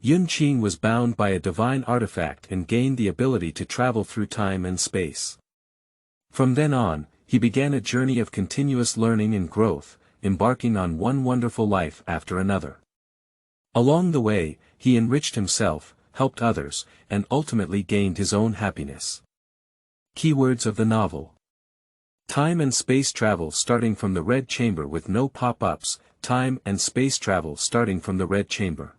Yunxi was bound by a divine artifact and gained the ability to travel through time and space. From then on, he began a journey of continuous learning and growth, embarking on one wonderful life after another. Along the way, he enriched himself, helped others, and ultimately gained his own happiness. Keywords of the novel: time and space travel starting from the red chamber with no pop-ups, time and space travel starting from the red chamber.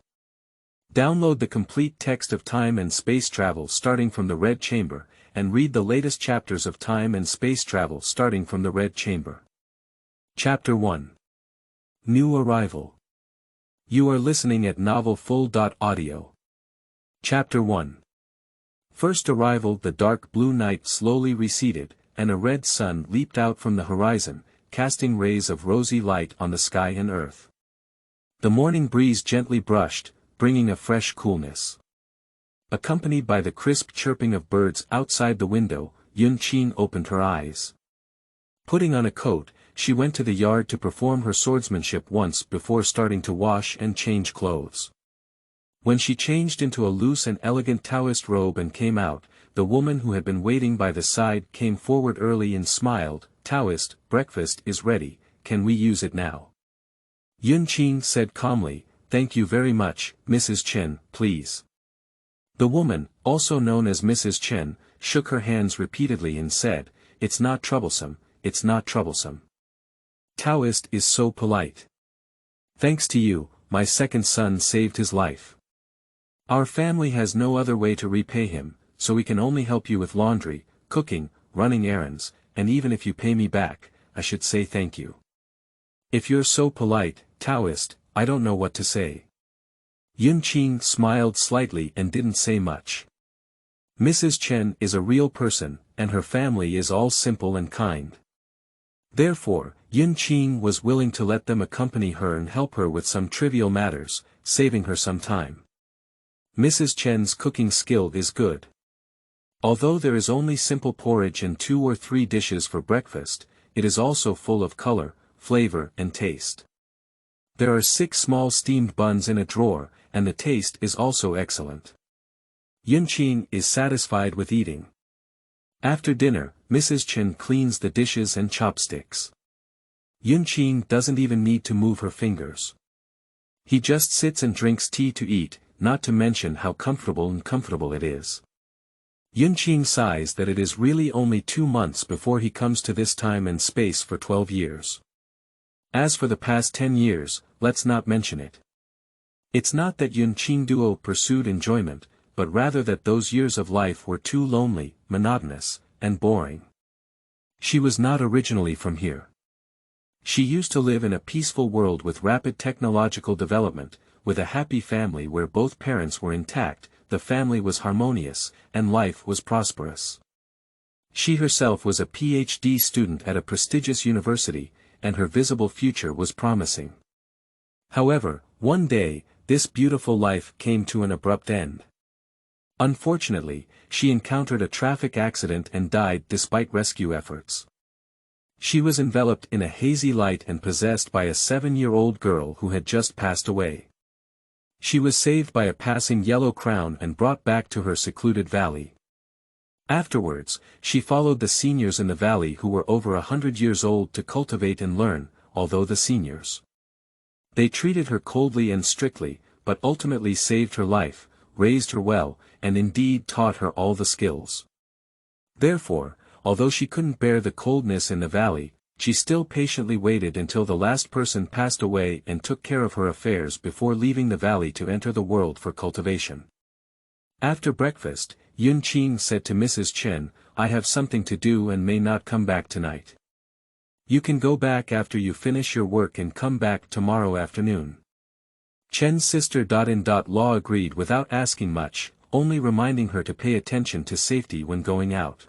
Download the complete text of Time and Space Travel starting from the Red Chamber, and read the latest chapters of Time and Space Travel starting from the Red Chamber. Chapter 1. New Arrival. You are listening at novelfull.audio. Chapter 1. First arrival. The dark blue night slowly receded, and a red sun leaped out from the horizon, casting rays of rosy light on the sky and earth. The morning breeze gently brushed, bringing a fresh coolness. Accompanied by the crisp chirping of birds outside the window, Yunxi opened her eyes. Putting on a coat, she went to the yard to perform her swordsmanship once before starting to wash and change clothes. When she changed into a loose and elegant Taoist robe and came out, the woman who had been waiting by the side came forward early and smiled. "Taoist, breakfast is ready, can we use it now?" Yunxi said calmly, "Thank you very much, Mrs. Chen, please." The woman, also known as Mrs. Chen, shook her hands repeatedly and said, "It's not troublesome, it's not troublesome. Taoist is so polite. Thanks to you, my second son saved his life. Our family has no other way to repay him, so we can only help you with laundry, cooking, running errands, and even if you pay me back, I should say thank you. If you're so polite, Taoist, I don't know what to say." Yunxi smiled slightly and didn't say much. Mrs. Chen is a real person, and her family is all simple and kind. Therefore, Yunxi was willing to let them accompany her and help her with some trivial matters, saving her some time. Mrs. Chen's cooking skill is good. Although there is only simple porridge and 2 or 3 dishes for breakfast, it is also full of color, flavor and taste. There are 6 small steamed buns in a drawer, and the taste is also excellent. Yunxi is satisfied with eating. After dinner, Mrs. Chen cleans the dishes and chopsticks. Yunxi doesn't even need to move her fingers. He just sits and drinks tea to eat, not to mention how comfortable it is. Yunxi sighs that it is really only 2 months before he comes to this time and space for 12 years. As for the past 10 years, let's not mention it. It's not that Yunxi duo pursued enjoyment, but rather that those years of life were too lonely, monotonous, and boring. She was not originally from here. She used to live in a peaceful world with rapid technological development, with a happy family where both parents were intact, the family was harmonious, and life was prosperous. She herself was a PhD student at a prestigious university, and her visible future was promising. However, one day, this beautiful life came to an abrupt end. Unfortunately, she encountered a traffic accident and died despite rescue efforts. She was enveloped in a hazy light and possessed by a 7-year-old girl who had just passed away. She was saved by a passing yellow crown and brought back to her secluded valley. Afterwards, she followed the seniors in the valley who were over 100 years old to cultivate and learn, although the seniors. They treated her coldly and strictly, but ultimately saved her life, raised her well, and indeed taught her all the skills. Therefore, although she couldn't bear the coldness in the valley, she still patiently waited until the last person passed away and took care of her affairs before leaving the valley to enter the world for cultivation. After breakfast, Yunxi said to Mrs. Chen, "I have something to do and may not come back tonight. You can go back after you finish your work and come back tomorrow afternoon." Chen's sister-in-law agreed without asking much, only reminding her to pay attention to safety when going out.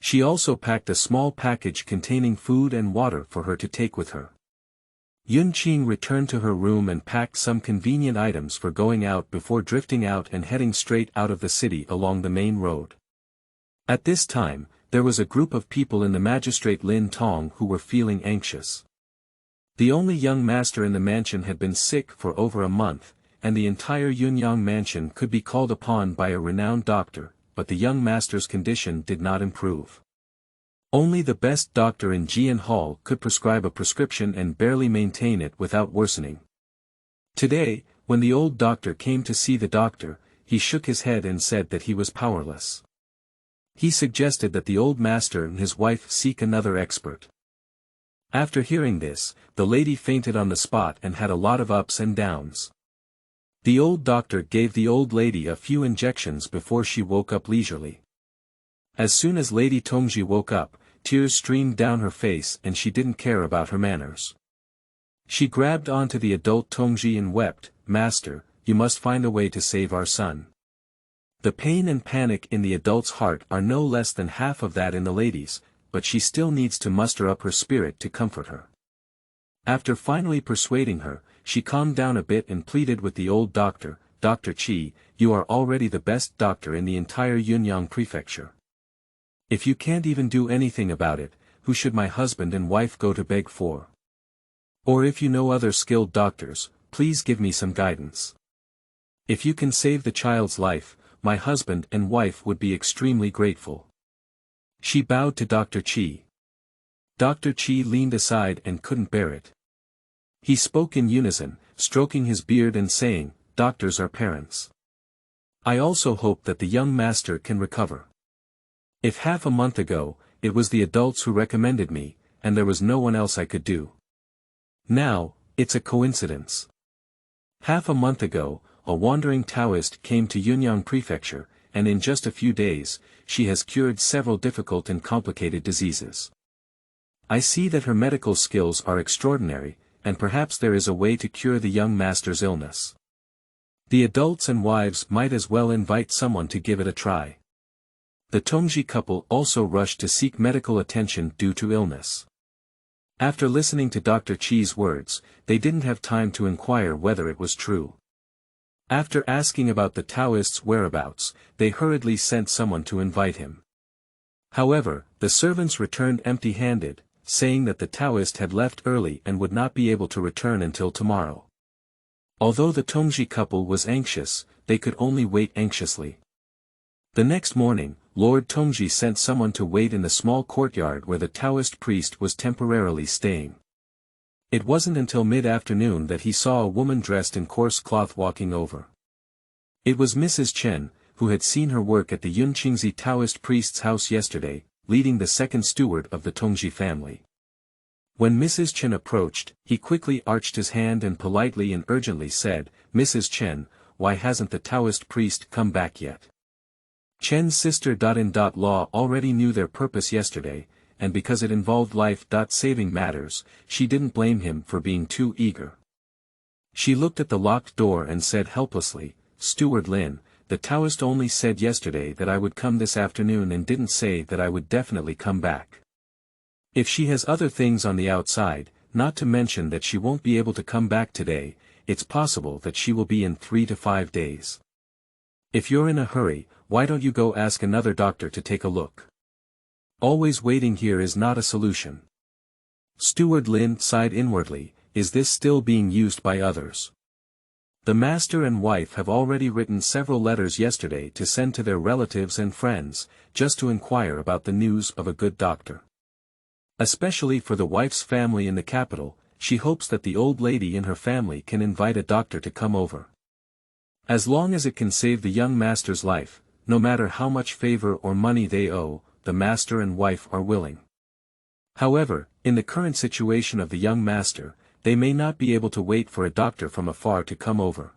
She also packed a small package containing food and water for her to take with her. Yunxi returned to her room and packed some convenient items for going out before drifting out and heading straight out of the city along the main road. At this time, there was a group of people in the magistrate Lin Tong who were feeling anxious. The only young master in the mansion had been sick for over a month, and the entire Yunyang mansion could be called upon by a renowned doctor, but the young master's condition did not improve. Only the best doctor in Jian Hall could prescribe a prescription and barely maintain it without worsening. Today, when the old doctor came to see the doctor, he shook his head and said that he was powerless. He suggested that the old master and his wife seek another expert. After hearing this, the lady fainted on the spot and had a lot of ups and downs. The old doctor gave the old lady a few injections before she woke up leisurely. As soon as Lady Tongji woke up, tears streamed down her face and she didn't care about her manners. She grabbed onto the adult Tongji and wept, "Master, you must find a way to save our son." The pain and panic in the adult's heart are no less than half of that in the lady's, but she still needs to muster up her spirit to comfort her. After finally persuading her, she calmed down a bit and pleaded with the old doctor, "Dr. Qi, you are already the best doctor in the entire Yunyang Prefecture. If you can't even do anything about it, who should my husband and wife go to beg for? Or if you know other skilled doctors, please give me some guidance. If you can save the child's life, my husband and wife would be extremely grateful." She bowed to Dr. Qi. Dr. Qi leaned aside and couldn't bear it. He spoke in unison, stroking his beard and saying, "Doctors are parents. I also hope that the young master can recover. If half a month ago, it was the adults who recommended me, and there was no one else I could do. Now, it's a coincidence. Half a month ago, a wandering Taoist came to Yunyang Prefecture, and in just a few days, she has cured several difficult and complicated diseases. I see that her medical skills are extraordinary, and perhaps there is a way to cure the young master's illness. The adults and wives might as well invite someone to give it a try." The Tongji couple also rushed to seek medical attention due to illness. After listening to Dr. Qi's words, they didn't have time to inquire whether it was true. After asking about the Taoist's whereabouts, they hurriedly sent someone to invite him. However, the servants returned empty-handed, saying that the Taoist had left early and would not be able to return until tomorrow. Although the Tongji couple was anxious, they could only wait anxiously. The next morning, Lord Tongji sent someone to wait in the small courtyard where the Taoist priest was temporarily staying. It wasn't until mid-afternoon that he saw a woman dressed in coarse cloth walking over. It was Mrs. Chen, who had seen her work at the Yunxi Taoist priest's house yesterday, leading the second steward of the Tongji family. When Mrs. Chen approached, he quickly arched his hand and politely and urgently said, "Mrs. Chen, why hasn't the Taoist priest come back yet?" Chen's sister-in-law already knew their purpose yesterday, and because it involved life-saving matters, she didn't blame him for being too eager. She looked at the locked door and said helplessly, "Steward Lin, the Taoist only said yesterday that I would come this afternoon and didn't say that I would definitely come back. If she has other things on the outside, not to mention that she won't be able to come back today, it's possible that she will be in 3 to 5 days. If you're in a hurry, why don't you go ask another doctor to take a look? Always waiting here is not a solution." Steward Lin sighed inwardly, "Is this still being used by others? The master and wife have already written several letters yesterday to send to their relatives and friends, just to inquire about the news of a good doctor. Especially for the wife's family in the capital, she hopes that the old lady in her family can invite a doctor to come over. As long as it can save the young master's life, no matter how much favor or money they owe, the master and wife are willing. However, in the current situation of the young master, they may not be able to wait for a doctor from afar to come over.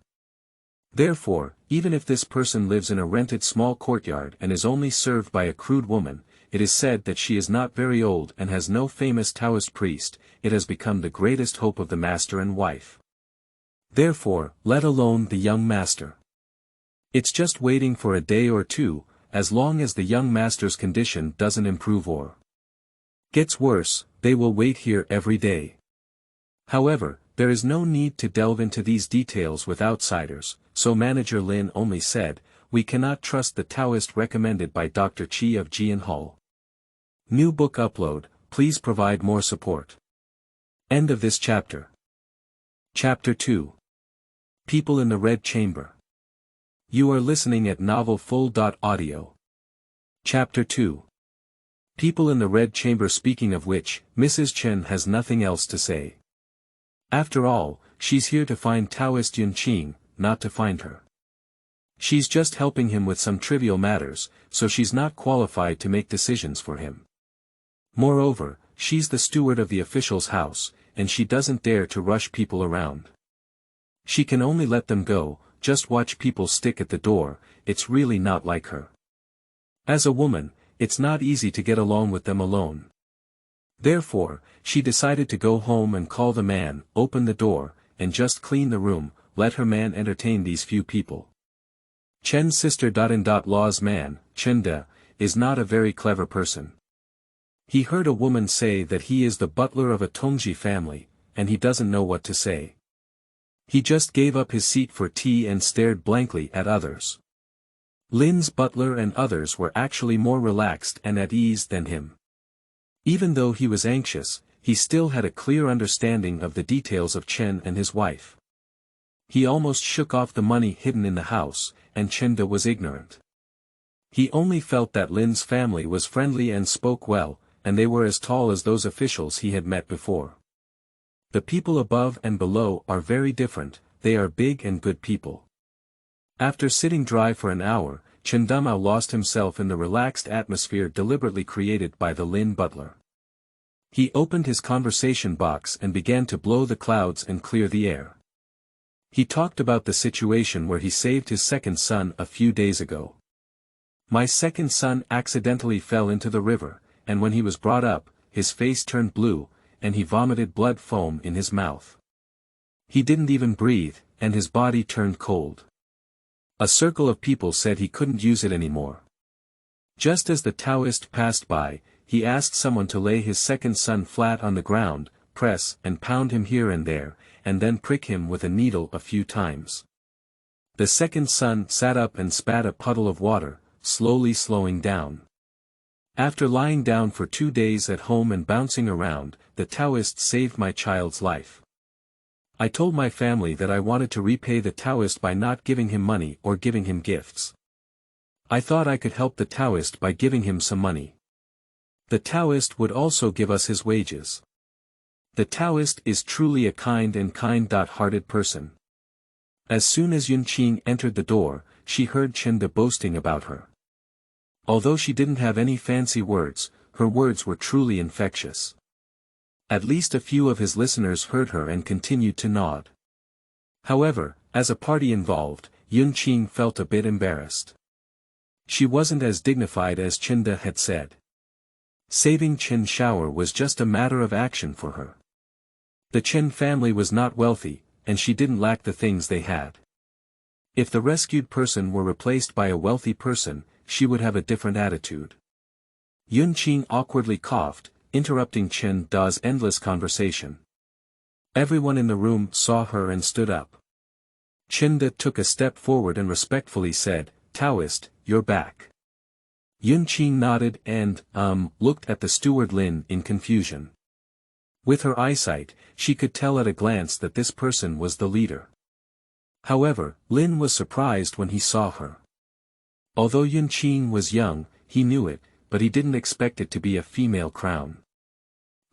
Therefore, even if this person lives in a rented small courtyard and is only served by a crude woman, it is said that she is not very old and has no famous Taoist priest, it has become the greatest hope of the master and wife. Therefore, let alone the young master. It's just waiting for a day or two, as long as the young master's condition doesn't improve or gets worse, they will wait here every day. However, there is no need to delve into these details with outsiders, so Manager Lin only said, "We cannot trust the Taoist recommended by Dr. Qi of Jian Hall." New book upload, please provide more support. End of this chapter. Chapter 2. People in the Red Chamber. You are listening at novelfull.audio. Chapter 2. People in the Red Chamber. Speaking of which, Mrs. Chen has nothing else to say. After all, she's here to find Taoist Yunxi, not to find her. She's just helping him with some trivial matters, so she's not qualified to make decisions for him. Moreover, she's the steward of the official's house, and she doesn't dare to rush people around. She can only let them go, just watch people stick at the door. It's really not like her. As a woman, it's not easy to get along with them alone. Therefore, she decided to go home and call the man, open the door, and just clean the room, let her man entertain these few people. Chen's sister-in-law's man, Chenda, is not a very clever person. He heard a woman say that he is the butler of a Tongji family, and he doesn't know what to say. He just gave up his seat for tea and stared blankly at others. Lin's butler and others were actually more relaxed and at ease than him. Even though he was anxious, he still had a clear understanding of the details of Chen and his wife. He almost shook off the money hidden in the house, and Chenda was ignorant. He only felt that Lin's family was friendly and spoke well, and they were as tall as those officials he had met before. The people above and below are very different, they are big and good people. After sitting dry for an hour, Chendamao lost himself in the relaxed atmosphere deliberately created by the Lin butler. He opened his conversation box and began to blow the clouds and clear the air. He talked about the situation where he saved his second son a few days ago. My second son accidentally fell into the river, and when he was brought up, his face turned blue, and he vomited blood foam in his mouth. He didn't even breathe, and his body turned cold. A circle of people said he couldn't use it anymore. Just as the Taoist passed by, he asked someone to lay his second son flat on the ground, press and pound him here and there, and then prick him with a needle a few times. The second son sat up and spat a puddle of water, slowly slowing down. After lying down for 2 days at home and bouncing around, the Taoist saved my child's life. I told my family that I wanted to repay the Taoist by not giving him money or giving him gifts. I thought I could help the Taoist by giving him some money. The Taoist would also give us his wages. The Taoist is truly a kind and kind-hearted person. As soon as Yunxi entered the door, she heard Chenda boasting about her. Although she didn't have any fancy words, her words were truly infectious. At least a few of his listeners heard her and continued to nod. However, as a party involved, Yunxi felt a bit embarrassed. She wasn't as dignified as Chenda had said. Saving Chen shower was just a matter of action for her. The Chen family was not wealthy, and she didn't lack the things they had. If the rescued person were replaced by a wealthy person, she would have a different attitude. Yunxi awkwardly coughed, interrupting Chen Da's endless conversation. Everyone in the room saw her and stood up. Chenda took a step forward and respectfully said, "Taoist, you're back." Yunxi nodded and, looked at the steward Lin in confusion. With her eyesight, she could tell at a glance that this person was the leader. However, Lin was surprised when he saw her. Although Yunxi was young, he knew it, but he didn't expect it to be a female crown.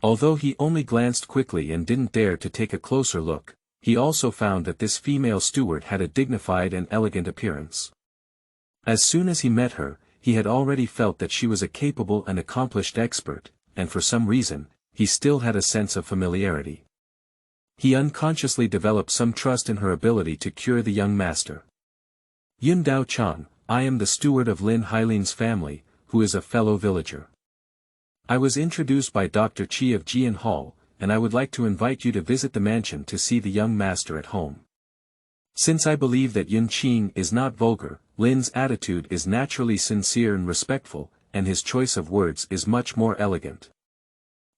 Although he only glanced quickly and didn't dare to take a closer look, he also found that this female steward had a dignified and elegant appearance. As soon as he met her, he had already felt that she was a capable and accomplished expert, and for some reason, he still had a sense of familiarity. He unconsciously developed some trust in her ability to cure the young master. "Yun Dao Chang, I am the steward of Lin Hailin's family, who is a fellow villager. I was introduced by Dr. Qi of Jian Hall, and I would like to invite you to visit the mansion to see the young master at home. Since I believe that Yunxi is not vulgar, Lin's attitude is naturally sincere and respectful, and his choice of words is much more elegant.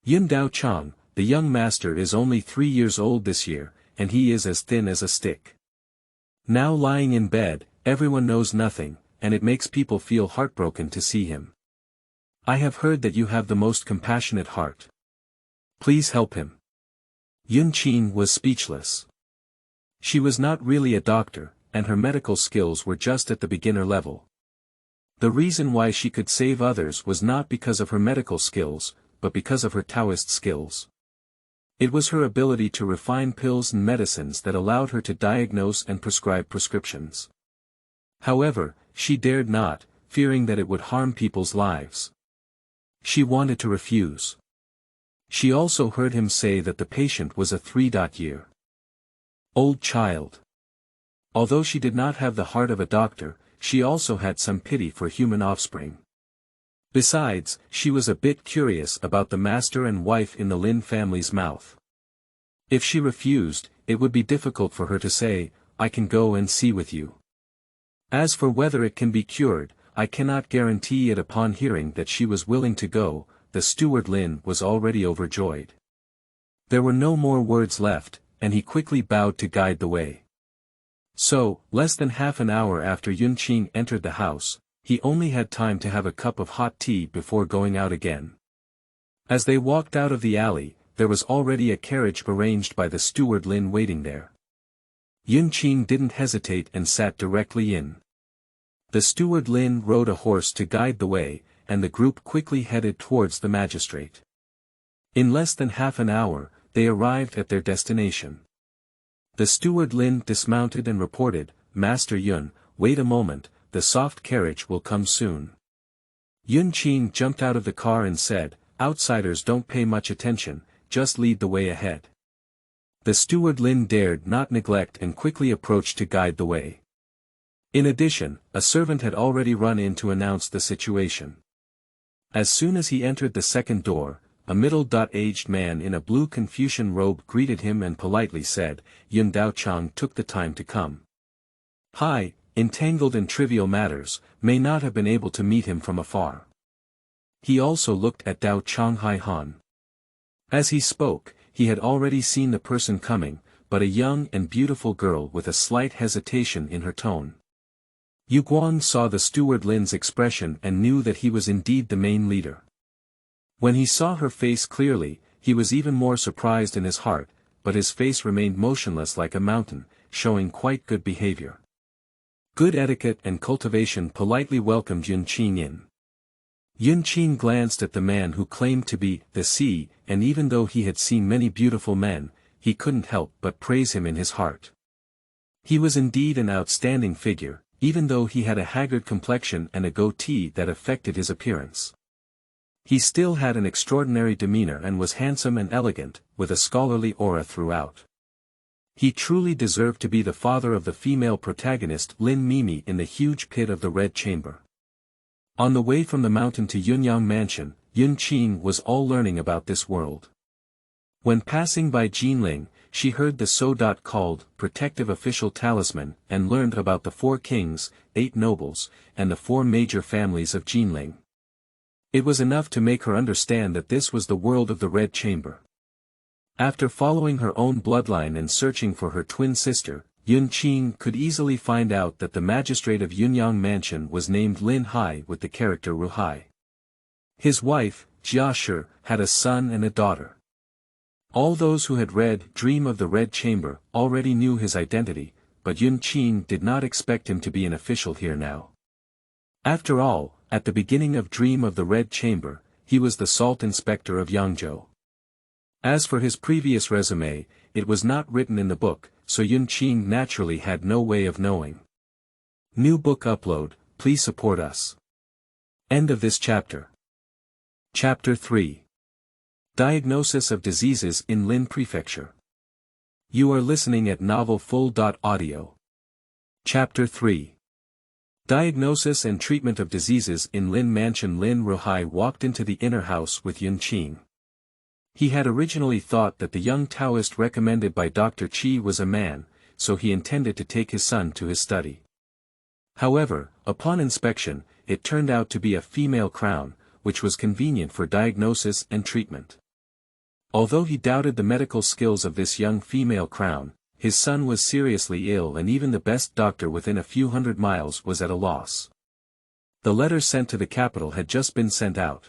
Yun Dao Chang, the young master is only 3 years old this year, and he is as thin as a stick. Now lying in bed, everyone knows nothing, and it makes people feel heartbroken to see him. I have heard that you have the most compassionate heart. Please help him." Yunxi was speechless. She was not really a doctor, and her medical skills were just at the beginner level. The reason why she could save others was not because of her medical skills, but because of her Taoist skills. It was her ability to refine pills and medicines that allowed her to diagnose and prescribe prescriptions. However, she dared not, fearing that it would harm people's lives. She wanted to refuse. She also heard him say that the patient was a 3-year-old child. Although she did not have the heart of a doctor, she also had some pity for human offspring. Besides, she was a bit curious about the master and wife in the Lin family's mouth. If she refused, it would be difficult for her to say, "I can go and see with you." As for whether it can be cured, I cannot guarantee it. Upon hearing that she was willing to go, the steward Lin was already overjoyed. There were no more words left, and he quickly bowed to guide the way. So, less than half an hour after Yunxi entered the house, he only had time to have a cup of hot tea before going out again. As they walked out of the alley, there was already a carriage arranged by the steward Lin waiting there. Yunxi didn't hesitate and sat directly in. The steward Lin rode a horse to guide the way, and the group quickly headed towards the magistrate. In less than half an hour, they arrived at their destination. The steward Lin dismounted and reported, "Master Yun, wait a moment, the soft carriage will come soon." Yunxi jumped out of the car and said, "Outsiders don't pay much attention, just lead the way ahead." The steward Lin dared not neglect and quickly approached to guide the way. In addition, a servant had already run in to announce the situation. As soon as he entered the second door, a middle-aged man in a blue Confucian robe greeted him and politely said, "Yun Daochang took the time to come. Hi, entangled in trivial matters, may not have been able to meet him from afar." He also looked at Dao Chang Hai Han. As he spoke, he had already seen the person coming, but a young and beautiful girl with a slight hesitation in her tone. Yu Guang saw the steward Lin's expression and knew that he was indeed the main leader. When he saw her face clearly, he was even more surprised in his heart, but his face remained motionless like a mountain, showing quite good behavior. Good etiquette and cultivation politely welcomed Yunxi in. Yunxi glanced at the man who claimed to be the sea, and even though he had seen many beautiful men, he couldn't help but praise him in his heart. He was indeed an outstanding figure, even though he had a haggard complexion and a goatee that affected his appearance. He still had an extraordinary demeanor and was handsome and elegant, with a scholarly aura throughout. He truly deserved to be the father of the female protagonist Lin Mimi in the huge pit of the Red Chamber. On the way from the mountain to Yunyang Mansion, Yunxi was all learning about this world. When passing by Jinling, she heard the so-called protective official talisman and learned about the 4 kings, 8 nobles, and the 4 major families of Jinling. It was enough to make her understand that this was the world of the Red Chamber. After following her own bloodline and searching for her twin sister, Yunxi could easily find out that the magistrate of Yunyang Mansion was named Lin Hai with the character Ru Hai. His wife, Jia Shi, had a son and a daughter. All those who had read Dream of the Red Chamber already knew his identity, but Yunxi did not expect him to be an official here now. After all, at the beginning of Dream of the Red Chamber, he was the salt inspector of Yangzhou. As for his previous resume, it was not written in the book, so Yunxi naturally had no way of knowing. New book upload, please support us. End of this chapter. Chapter 3. Diagnosis of Diseases in Lin Prefecture. You are listening at novelfull.audio. Chapter 3. Diagnosis and Treatment of Diseases in Lin Mansion. Lin Ruhai walked into the inner house with Yunxi. He had originally thought that the young Taoist recommended by Dr. Qi was a man, so he intended to take his son to his study. However, upon inspection, it turned out to be a female crown, which was convenient for diagnosis and treatment. Although he doubted the medical skills of this young female crown, his son was seriously ill and even the best doctor within a few hundred miles was at a loss. The letter sent to the capital had just been sent out.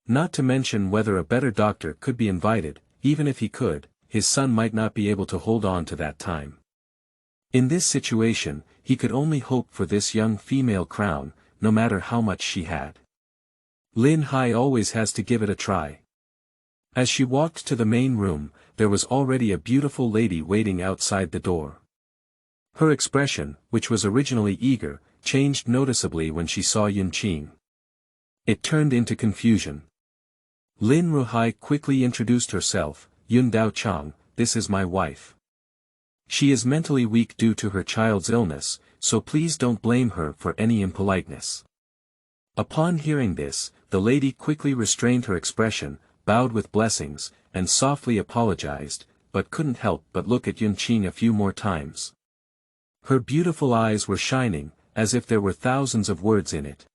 Not to mention whether a better doctor could be invited, even if he could, his son might not be able to hold on to that time. In this situation, he could only hope for this young female crown, no matter how much she had. Lin Hai always has to give it a try. As she walked to the main room, there was already a beautiful lady waiting outside the door. Her expression, which was originally eager, changed noticeably when she saw Yunxi. It turned into confusion. Lin Ruhai quickly introduced herself, Yun Dao Chang, this is my wife. She is mentally weak due to her child's illness, so please don't blame her for any impoliteness. Upon hearing this, the lady quickly restrained her expression, bowed with blessings, and softly apologized, but couldn't help but look at Yunxi a few more times. Her beautiful eyes were shining, as if there were thousands of words in it.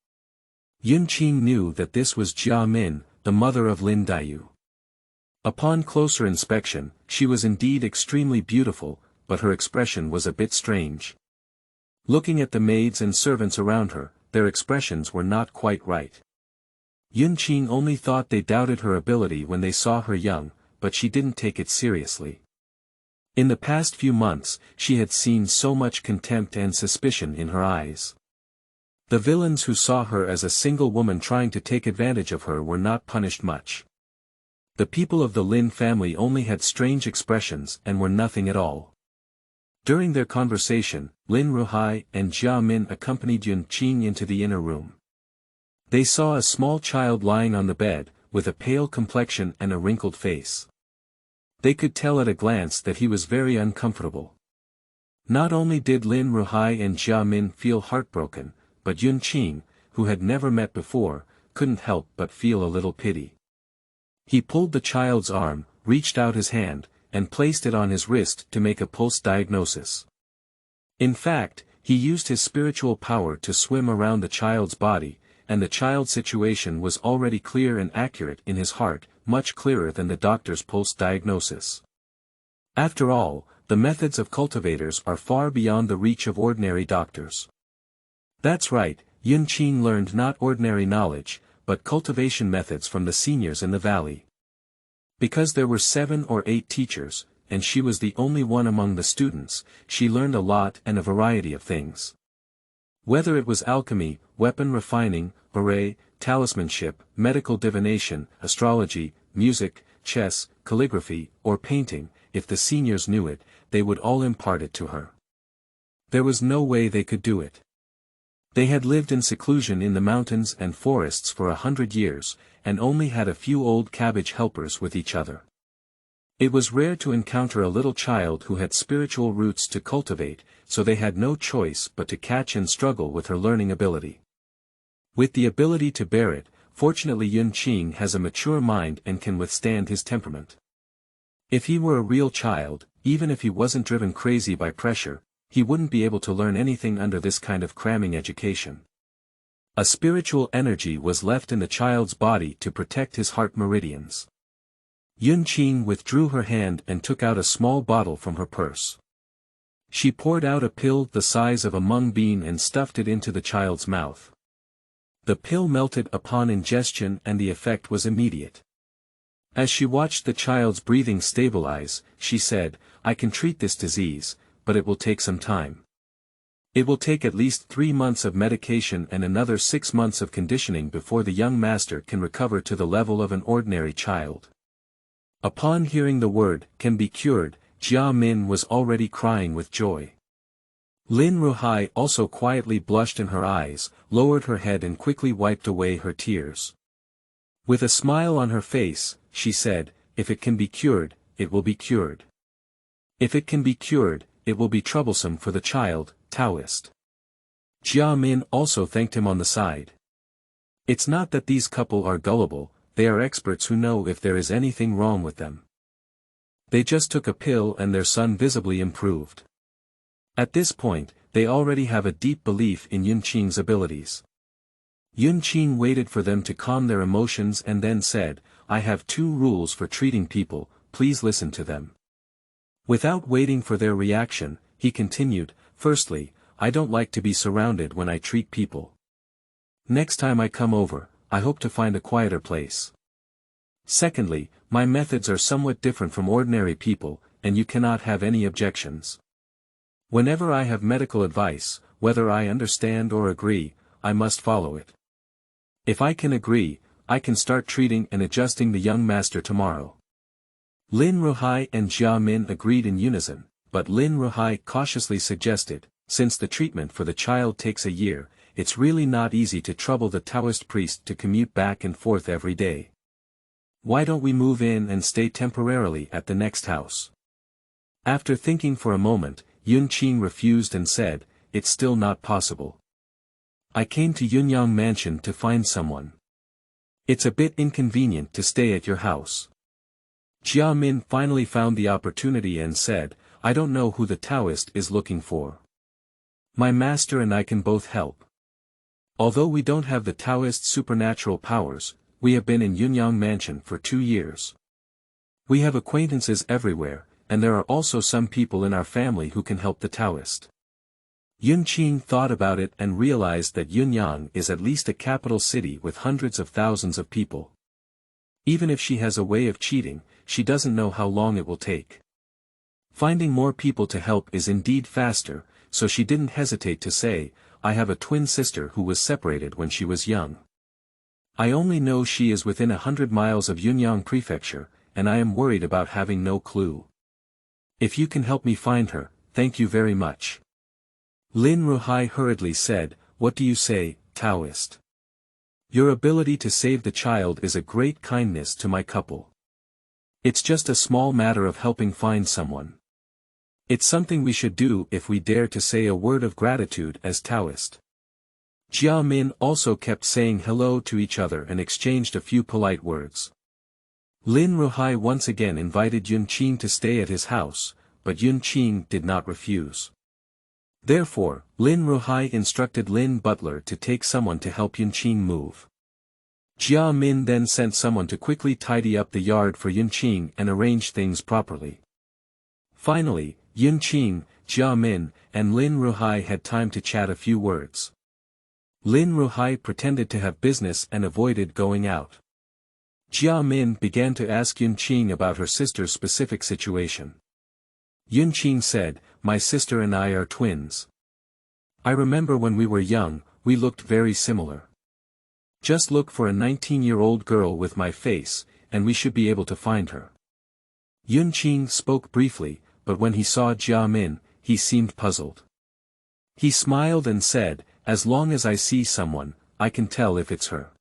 Yunxi knew that this was Jia Min, the mother of Lin Daiyu. Upon closer inspection, she was indeed extremely beautiful, but her expression was a bit strange. Looking at the maids and servants around her, their expressions were not quite right. Yunxi only thought they doubted her ability when they saw her young, but she didn't take it seriously. In the past few months, she had seen so much contempt and suspicion in her eyes. The villains who saw her as a single woman trying to take advantage of her were not punished much. The people of the Lin family only had strange expressions and were nothing at all. During their conversation, Lin Ruhai and Jia Min accompanied Yunxi into the inner room. They saw a small child lying on the bed, with a pale complexion and a wrinkled face. They could tell at a glance that he was very uncomfortable. Not only did Lin Ruhai and Jia Min feel heartbroken, but Yunxi, who had never met before, couldn't help but feel a little pity. He pulled the child's arm, reached out his hand, and placed it on his wrist to make a pulse diagnosis. In fact, he used his spiritual power to swim around the child's body, and the child's situation was already clear and accurate in his heart, much clearer than the doctor's pulse diagnosis. After all, the methods of cultivators are far beyond the reach of ordinary doctors. That's right, Yunxi learned not ordinary knowledge, but cultivation methods from the seniors in the valley. Because there were 7 or 8 teachers, and she was the only one among the students, she learned a lot and a variety of things. Whether it was alchemy, weapon refining, array, talismanship, medical divination, astrology, music, chess, calligraphy, or painting, if the seniors knew it, they would all impart it to her. There was no way they could do it. They had lived in seclusion in the mountains and forests for 100 years, and only had a few old cabbage helpers with each other. It was rare to encounter a little child who had spiritual roots to cultivate, so they had no choice but to catch and struggle with her learning ability. With the ability to bear it, fortunately Yunxi has a mature mind and can withstand his temperament. If he were a real child, even if he wasn't driven crazy by pressure, he wouldn't be able to learn anything under this kind of cramming education. A spiritual energy was left in the child's body to protect his heart meridians. Yunxi withdrew her hand and took out a small bottle from her purse. She poured out a pill the size of a mung bean and stuffed it into the child's mouth. The pill melted upon ingestion and the effect was immediate. As she watched the child's breathing stabilize, she said, "I can treat this disease, but it will take some time. It will take at least 3 months of medication and another 6 months of conditioning before the young master can recover to the level of an ordinary child." Upon hearing the word, "can be cured," Jia Min was already crying with joy. Lin Ruhai also quietly blushed in her eyes, lowered her head and quickly wiped away her tears. With a smile on her face, she said, "If it can be cured, it will be cured. If it can be cured, it will be troublesome for the child, Taoist." Jia Min also thanked him on the side. It's not that these couple are gullible, they are experts who know if there is anything wrong with them. They just took a pill and their son visibly improved. At this point, they already have a deep belief in Yunxi's abilities. Yunxi waited for them to calm their emotions and then said, "I have 2 rules for treating people, please listen to them." Without waiting for their reaction, he continued, "Firstly, I don't like to be surrounded when I treat people. Next time I come over, I hope to find a quieter place. Secondly, my methods are somewhat different from ordinary people, and you cannot have any objections. Whenever I have medical advice, whether I understand or agree, I must follow it. If I can agree, I can start treating and adjusting the young master tomorrow. Lin Ruhai and Jia Min agreed in unison, but Lin Ruhai cautiously suggested, since the treatment for the child takes a year, it's really not easy to trouble the Taoist priest to commute back and forth every day. Why don't we move in and stay temporarily at the next house? After thinking for a moment, Yunxi refused and said, it's still not possible. I came to Yunyang Mansion to find someone. It's a bit inconvenient to stay at your house. Jia Min finally found the opportunity and said, I don't know who the Taoist is looking for. My master and I can both help. Although we don't have the Taoist supernatural powers, we have been in Yunyang Mansion for 2 years. We have acquaintances everywhere, and there are also some people in our family who can help the Taoist. Yunqing thought about it and realized that Yunyang is at least a capital city with hundreds of thousands of people. Even if she has a way of cheating, she doesn't know how long it will take. Finding more people to help is indeed faster, so she didn't hesitate to say, I have a twin sister who was separated when she was young. I only know she is within 100 miles of Yunyang Prefecture, and I am worried about having no clue. If you can help me find her, thank you very much. Lin Ruhai hurriedly said, what do you say, Taoist? Your ability to save the child is a great kindness to my couple. It's just a small matter of helping find someone. It's something we should do if we dare to say a word of gratitude as Taoist. Jia Min also kept saying hello to each other and exchanged a few polite words. Lin Ruhai once again invited Yunqing to stay at his house, but Yunqing did not refuse. Therefore, Lin Ruhai instructed Lin Butler to take someone to help Yunqing move. Jia Min then sent someone to quickly tidy up the yard for Yunqing and arrange things properly. Finally, Yunqing, Jia Min, and Lin Ruhai had time to chat a few words. Lin Ruhai pretended to have business and avoided going out. Jia Min began to ask Yunqing about her sister's specific situation. Yunqing said, my sister and I are twins. I remember when we were young, we looked very similar. Just look for a 19-year-old girl with my face, and we should be able to find her. Yunqing spoke briefly, but when he saw Jia Min, he seemed puzzled. He smiled and said, as long as I see someone, I can tell if it's her.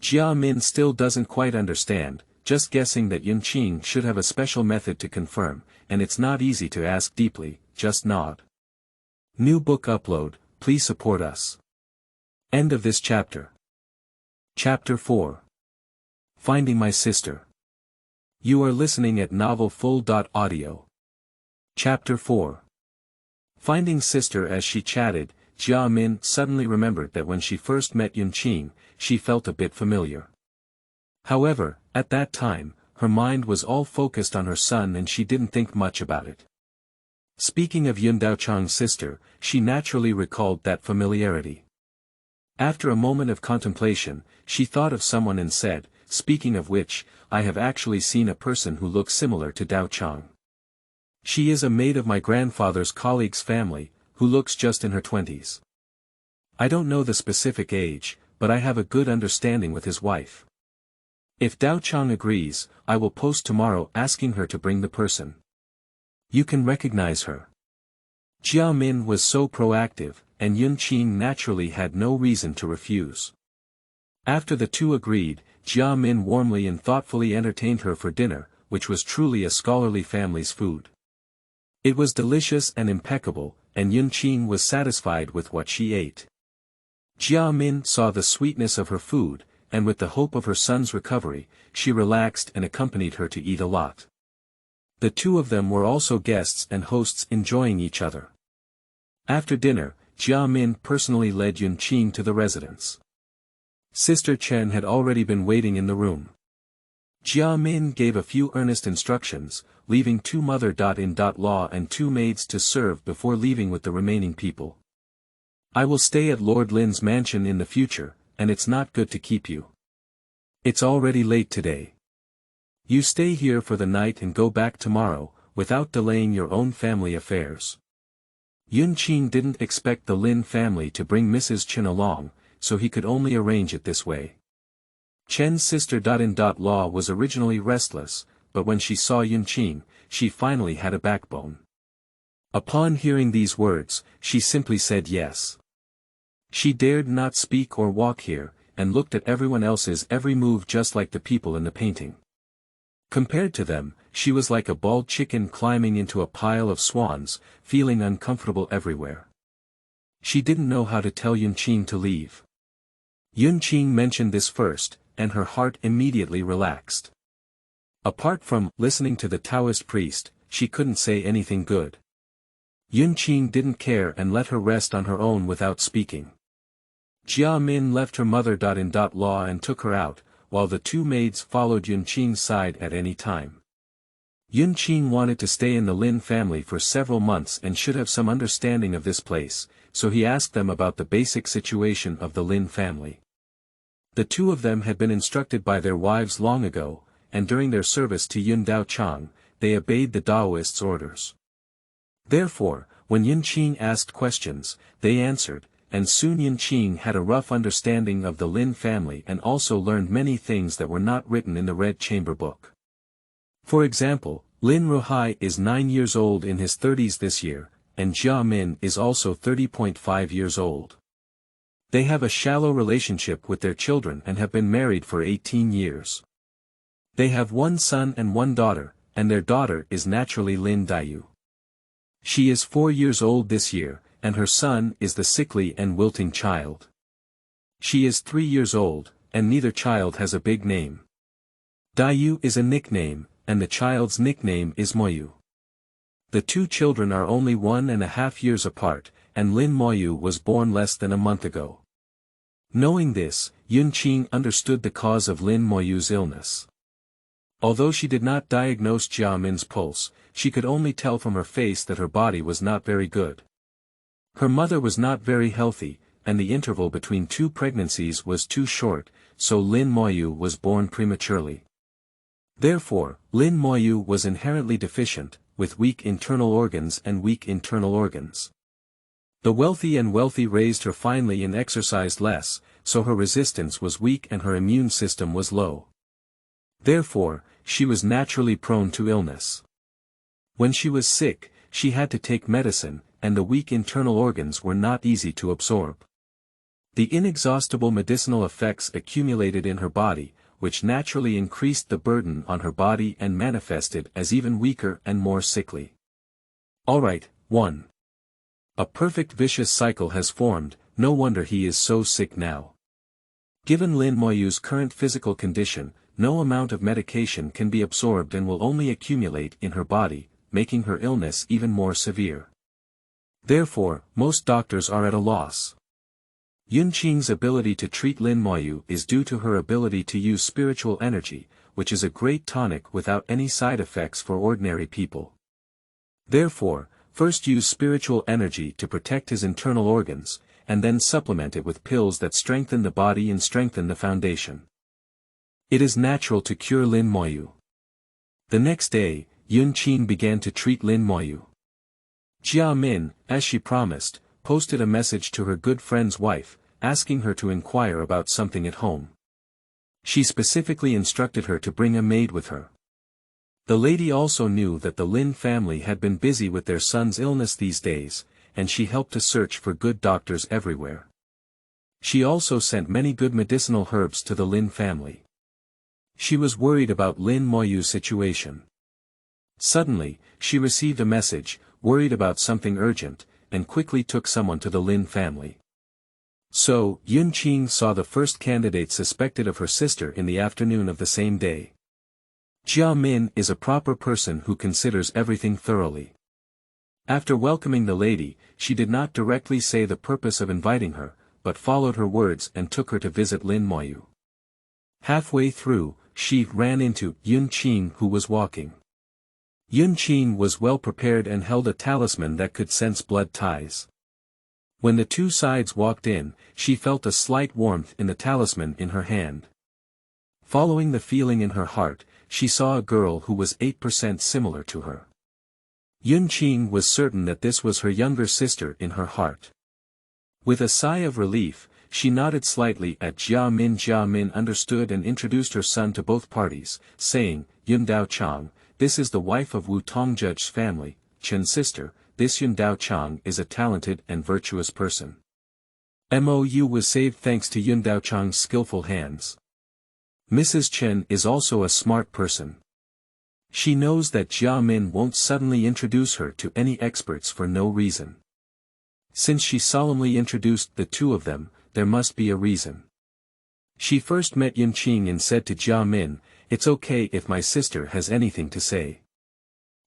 Jia Min still doesn't quite understand, just guessing that Yunqing should have a special method to confirm, and it's not easy to ask deeply, just nod. New book upload, please support us. End of this chapter. Chapter 4. Finding My Sister. You are listening at novelfull.audio. Chapter 4. Finding sister. As she chatted, Jia Min suddenly remembered that when she first met Yunqing, she felt a bit familiar. However, at that time, her mind was all focused on her son and she didn't think much about it. Speaking of Yun Daochang's sister, she naturally recalled that familiarity. After a moment of contemplation, she thought of someone and said, speaking of which, I have actually seen a person who looks similar to Daochang. She is a maid of my grandfather's colleague's family, who looks just in her 20s. I don't know the specific age, but I have a good understanding with his wife. If Daochang agrees, I will post tomorrow asking her to bring the person. You can recognize her. Jia Min was so proactive, and Yunqing naturally had no reason to refuse. After the two agreed, Jia Min warmly and thoughtfully entertained her for dinner, which was truly a scholarly family's food. It was delicious and impeccable, and Yunqing was satisfied with what she ate. Jia Min saw the sweetness of her food, and with the hope of her son's recovery, she relaxed and accompanied her to eat a lot. The two of them were also guests and hosts enjoying each other. After dinner, Jia Min personally led Yunqing to the residence. Sister Chen had already been waiting in the room. Jia Min gave a few earnest instructions, leaving 2 mother-in-law and 2 maids to serve before leaving with the remaining people. I will stay at Lord Lin's mansion in the future, and it's not good to keep you. It's already late today. You stay here for the night and go back tomorrow, without delaying your own family affairs. Yunxi didn't expect the Lin family to bring Mrs. Chen along, so he could only arrange it this way. Chen's sister-in-law was originally restless, but when she saw Yunxi, she finally had a backbone. Upon hearing these words, she simply said yes. She dared not speak or walk here, and looked at everyone else's every move just like the people in the painting. Compared to them, she was like a bald chicken climbing into a pile of swans, feeling uncomfortable everywhere. She didn't know how to tell Yunxi to leave. Yunxi mentioned this first, and her heart immediately relaxed. Apart from listening to the Taoist priest, she couldn't say anything good. Yunxi didn't care and let her rest on her own without speaking. Jia Min left her mother-in-law and took her out, while the two maids followed Yunxi's side at any time. Yunxi wanted to stay in the Lin family for several months and should have some understanding of this place, so he asked them about the basic situation of the Lin family. The two of them had been instructed by their wives long ago, and during their service to Yun Dao Chang, they obeyed the Taoists' orders. Therefore, when Yunxi asked questions, they answered, and soon Yunxi had a rough understanding of the Lin family and also learned many things that were not written in the Red Chamber book. For example, Lin Ruhai is 9 years old in his 30s this year, and Jia Min is also 30.5 years old. They have a shallow relationship with their children and have been married for 18 years. They have one son and one daughter, and their daughter is naturally Lin Daiyu. She is 4 years old this year, and her son is the sickly and wilting child. She is 3 years old, and neither child has a big name. Daiyu is a nickname, and the child's nickname is Moyu. The two children are only 1.5 years apart, and Lin Moyu was born less than a month ago. Knowing this, Yunxi understood the cause of Lin Moyu's illness. Although she did not diagnose Jia Min's pulse, she could only tell from her face that her body was not very good. Her mother was not very healthy, and the interval between two pregnancies was too short, so Lin Moyu was born prematurely. Therefore, Lin Moyu was inherently deficient, with weak internal organs and weak internal organs. The wealthy raised her finely and exercised less, so her resistance was weak and her immune system was low. Therefore, she was naturally prone to illness. When she was sick, she had to take medicine, and the weak internal organs were not easy to absorb. The inexhaustible medicinal effects accumulated in her body, which naturally increased the burden on her body and manifested as even weaker and more sickly. Alright, 1. A perfect vicious cycle has formed, no wonder he is so sick now. Given Lin Moyu's current physical condition, no amount of medication can be absorbed and will only accumulate in her body, making her illness even more severe. Therefore, most doctors are at a loss. Yunxi's ability to treat Lin Moyu is due to her ability to use spiritual energy, which is a great tonic without any side effects for ordinary people. Therefore, first use spiritual energy to protect his internal organs, and then supplement it with pills that strengthen the body and strengthen the foundation. It is natural to cure Lin Moyu. The next day, Yunxi began to treat Lin Moyu. Jia Min, as she promised, posted a message to her good friend's wife, asking her to inquire about something at home. She specifically instructed her to bring a maid with her. The lady also knew that the Lin family had been busy with their son's illness these days, and she helped to search for good doctors everywhere. She also sent many good medicinal herbs to the Lin family. She was worried about Lin Moyu's situation. Suddenly, she received a message, worried about something urgent, and quickly took someone to the Lin family. So, Yunxi saw the first candidate suspected of her sister in the afternoon of the same day. Jia Min is a proper person who considers everything thoroughly. After welcoming the lady, she did not directly say the purpose of inviting her, but followed her words and took her to visit Lin Moyu. Halfway through, she ran into Yunxi who was walking. Yunxi was well prepared and held a talisman that could sense blood ties. When the two sides walked in, she felt a slight warmth in the talisman in her hand. Following the feeling in her heart, she saw a girl who was 8% similar to her. Yunxi was certain that this was her younger sister in her heart. With a sigh of relief, she nodded slightly at Jia Min. Jia Min understood and introduced her son to both parties, saying, Yun Dao Chang, this is the wife of Wu Tongjudge's family, Chen's sister. This Yun Dao Chang is a talented and virtuous person. Mou was saved thanks to Yun Dao Chang's skillful hands. Mrs. Chen is also a smart person. She knows that Jia Min won't suddenly introduce her to any experts for no reason. Since she solemnly introduced the two of them, there must be a reason. She first met Yunxi and said to Jia Min, it's okay if my sister has anything to say.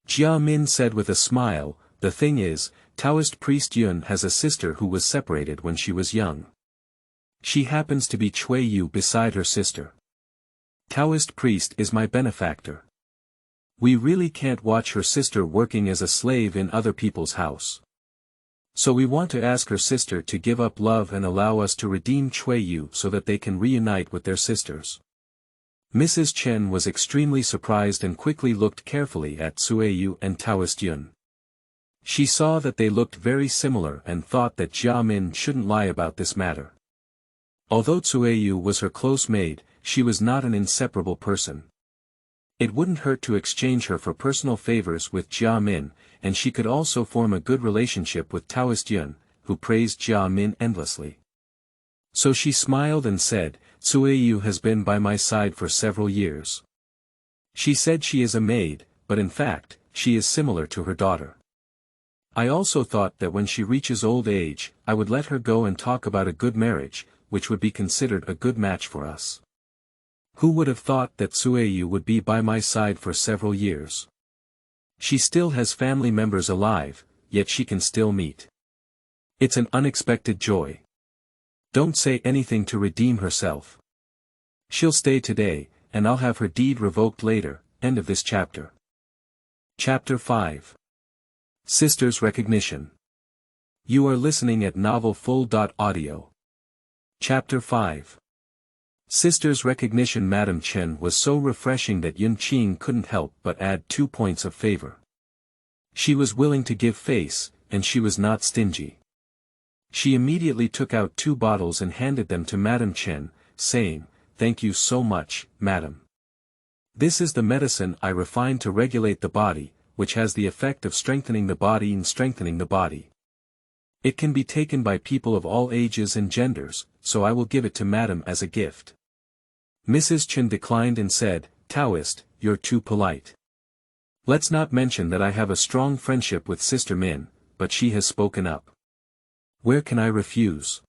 Jia Min said with a smile, the thing is, Taoist priest Yun has a sister who was separated when she was young. She happens to be Cui Yu beside her sister. Taoist priest is my benefactor. We really can't watch her sister working as a slave in other people's house. So we want to ask her sister to give up love and allow us to redeem Cui Yu so that they can reunite with their sisters. Mrs. Chen was extremely surprised and quickly looked carefully at Cui Yu and Taoist Yun. She saw that they looked very similar and thought that Jia Min shouldn't lie about this matter. Although Cui Yu was her close maid, she was not an inseparable person. It wouldn't hurt to exchange her for personal favors with Jia Min, and she could also form a good relationship with Taoist Yun, who praised Jia Min endlessly. So she smiled and said, Cui Yu has been by my side for several years. She said she is a maid, but in fact, she is similar to her daughter. I also thought that when she reaches old age, I would let her go and talk about a good marriage, which would be considered a good match for us. Who would have thought that Cui Yu would be by my side for several years? She still has family members alive, yet she can still meet. It's an unexpected joy. Don't say anything to redeem herself. She'll stay today, and I'll have her deed revoked later. End of this chapter. Chapter 5. Sisters Recognition. You are listening at novelfull.audio. Chapter 5. Sisters Recognition. Madame Chen was so refreshing that Yunxi couldn't help but add 2 points of favor. She was willing to give face, and she was not stingy. She immediately took out 2 bottles and handed them to Madame Chen, saying, Thank you so much, Madam. This is the medicine I refined to regulate the body, which has the effect of strengthening the body and strengthening the body. It can be taken by people of all ages and genders, so I will give it to Madam as a gift. Mrs. Chen declined and said, Taoist, you're too polite. Let's not mention that I have a strong friendship with Sister Min, but she has spoken up. Where can I refuse?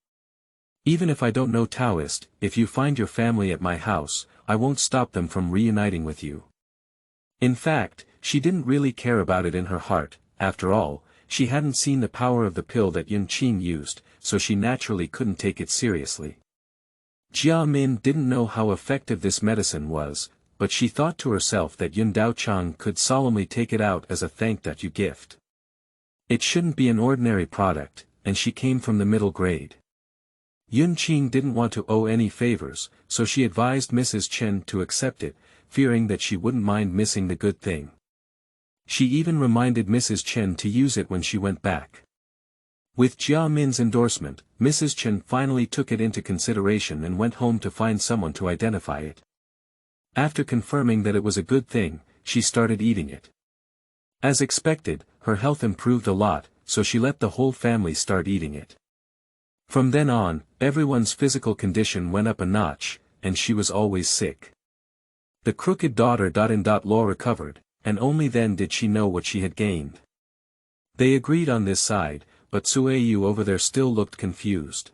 Even if I don't know Taoist, if you find your family at my house, I won't stop them from reuniting with you. In fact, she didn't really care about it in her heart. After all, she hadn't seen the power of the pill that Yunxi used, so she naturally couldn't take it seriously. Jia Min didn't know how effective this medicine was, but she thought to herself that Yun Dao Chang could solemnly take it out as a thank you gift. It shouldn't be an ordinary product, and she came from the middle grade. Yunxi didn't want to owe any favors, so she advised Mrs. Chen to accept it, fearing that she wouldn't mind missing the good thing. She even reminded Mrs. Chen to use it when she went back. With Jia Min's endorsement, Mrs. Chen finally took it into consideration and went home to find someone to identify it. After confirming that it was a good thing, she started eating it. As expected, her health improved a lot, so she let the whole family start eating it. From then on, everyone's physical condition went up a notch, and she was always sick. The crooked daughter-in-law recovered, and only then did she know what she had gained. They agreed on this side, but Cui Yu over there still looked confused.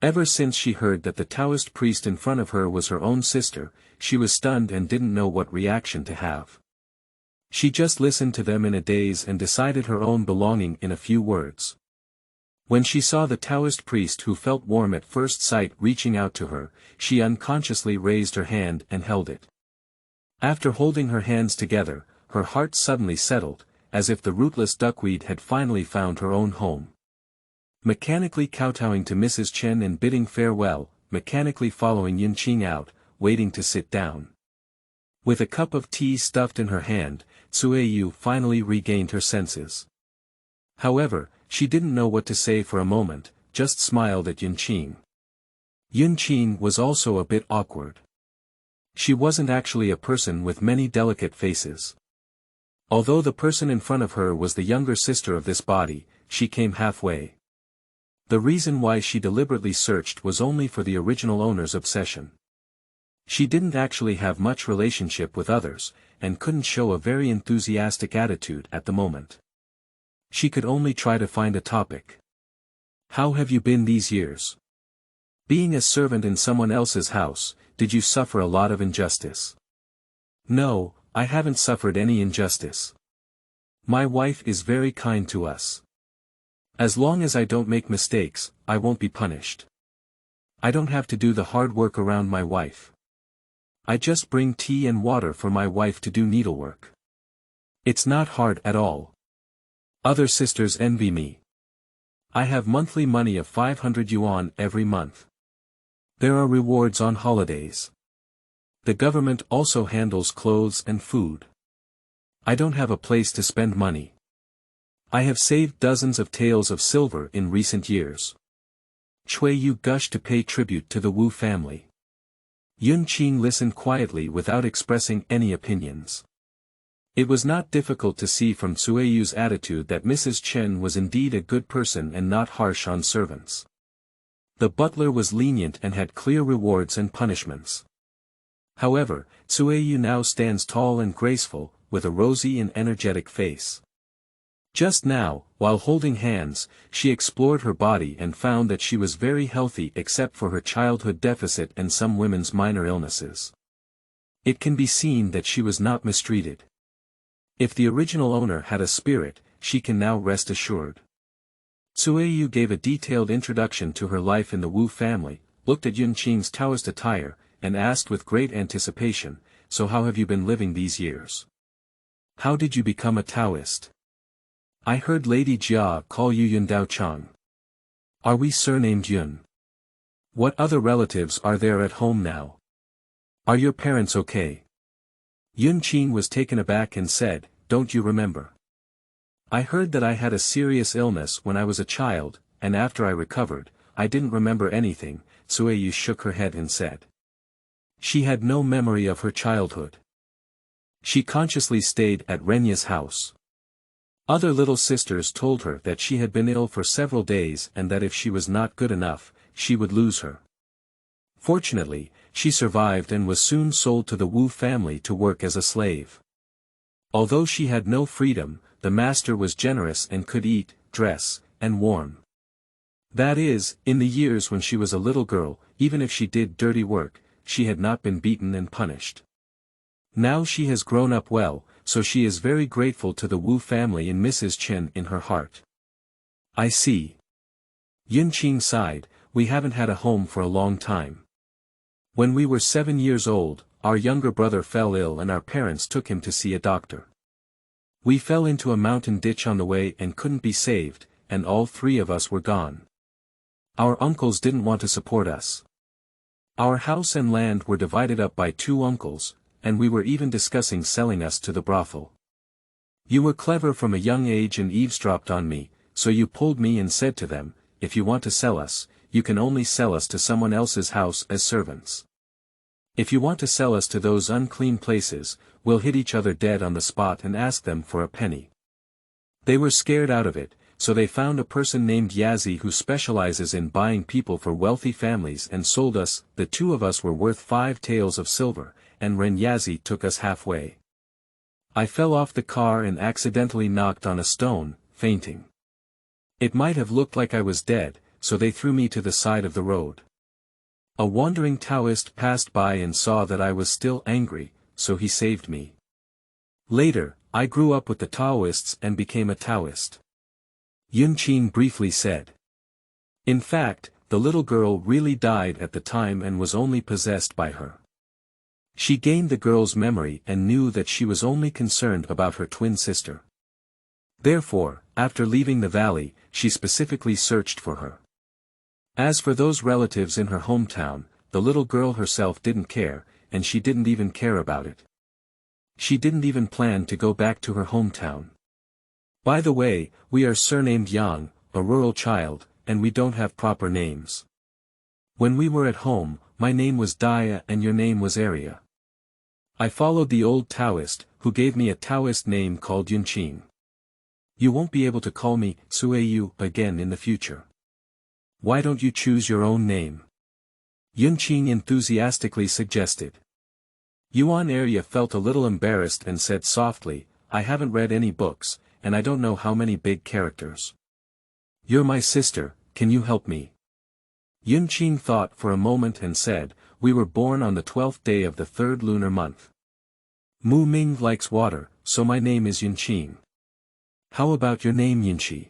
Ever since she heard that the Taoist priest in front of her was her own sister, she was stunned and didn't know what reaction to have. She just listened to them in a daze and decided her own belonging in a few words. When she saw the Taoist priest who felt warm at first sight reaching out to her, she unconsciously raised her hand and held it. After holding her hands together, her heart suddenly settled, as if the rootless duckweed had finally found her own home. Mechanically kowtowing to Mrs. Chen and bidding farewell, mechanically following Yunxi out, waiting to sit down. With a cup of tea stuffed in her hand, Tsueyu finally regained her senses. However, she didn't know what to say for a moment, just smiled at Yunxi. Yunxi was also a bit awkward. She wasn't actually a person with many delicate faces. Although the person in front of her was the younger sister of this body, she came halfway. The reason why she deliberately searched was only for the original owner's obsession. She didn't actually have much relationship with others, and couldn't show a very enthusiastic attitude at the moment. She could only try to find a topic. How have you been these years? Being a servant in someone else's house, did you suffer a lot of injustice? No, I haven't suffered any injustice. My wife is very kind to us. As long as I don't make mistakes, I won't be punished. I don't have to do the hard work around my wife. I just bring tea and water for my wife to do needlework. It's not hard at all. Other sisters envy me. I have monthly money of 500 yuan every month. There are rewards on holidays. The government also handles clothes and food. I don't have a place to spend money. I have saved dozens of taels of silver in recent years. Yu gushed to pay tribute to the Wu family. Yunxi listened quietly without expressing any opinions. It was not difficult to see from Tsueyu's attitude that Mrs. Chen was indeed a good person and not harsh on servants. The butler was lenient and had clear rewards and punishments. However, Tsueyu now stands tall and graceful, with a rosy and energetic face. Just now, while holding hands, she explored her body and found that she was very healthy except for her childhood deficit and some women's minor illnesses. It can be seen that she was not mistreated. If the original owner had a spirit, she can now rest assured. Tsueyu gave a detailed introduction to her life in the Wu family, looked at Yunqi's Taoist attire, and asked with great anticipation, "So how have you been living these years? How did you become a Taoist? I heard Lady Jia call you Yun Dao Chang. Are we surnamed Yun? What other relatives are there at home now? Are your parents okay?" Yunqi was taken aback and said, "Don't you remember? I heard that I had a serious illness when I was a child, and after I recovered, I didn't remember anything." Tsueyu shook her head and said. She had no memory of her childhood. She consciously stayed at Renya's house. Other little sisters told her that she had been ill for several days and that if she was not good enough, she would lose her. Fortunately, she survived and was soon sold to the Wu family to work as a slave. Although she had no freedom, the master was generous and could eat, dress, and warm. That is, in the years when she was a little girl, even if she did dirty work, she had not been beaten and punished. Now she has grown up well, so she is very grateful to the Wu family and Mrs. Chen in her heart. I see. Yunqi sighed, "We haven't had a home for a long time. When we were 7 years old, our younger brother fell ill and our parents took him to see a doctor. We fell into a mountain ditch on the way and couldn't be saved, and all 3 of us were gone. Our uncles didn't want to support us. Our house and land were divided up by 2 uncles, and we were even discussing selling us to the brothel. You were clever from a young age and eavesdropped on me, so you pulled me and said to them, 'If you want to sell us, you can only sell us to someone else's house as servants. If you want to sell us to those unclean places, we'll hit each other dead on the spot and ask them for a penny.' They were scared out of it, so they found a person named Yazi who specializes in buying people for wealthy families and sold us. The 2 of us were worth 5 taels of silver, and Ren Yazi took us halfway. I fell off the car and accidentally knocked on a stone, fainting. It might have looked like I was dead, so they threw me to the side of the road. A wandering Taoist passed by and saw that I was still angry, so he saved me. Later, I grew up with the Taoists and became a Taoist." Yunqi briefly said. In fact, the little girl really died at the time and was only possessed by her. She gained the girl's memory and knew that she was only concerned about her twin sister. Therefore, after leaving the valley, she specifically searched for her. As for those relatives in her hometown, the little girl herself didn't care, and she didn't even care about it. She didn't even plan to go back to her hometown. By the way, we are surnamed Yang, a rural child, and we don't have proper names. When we were at home, my name was Dia and your name was Arya. I followed the old Taoist, who gave me a Taoist name called Yunxi. You won't be able to call me Sueyu again in the future. Why don't you choose your own name? Yunxi enthusiastically suggested. Yuan Arya felt a little embarrassed and said softly, I haven't read any books, and I don't know how many big characters. You're my sister, can you help me? Yunxi thought for a moment and said, we were born on the 12th day of the 3rd lunar month. Mu Ming likes water, so my name is Yunxi. How about your name Yunxi?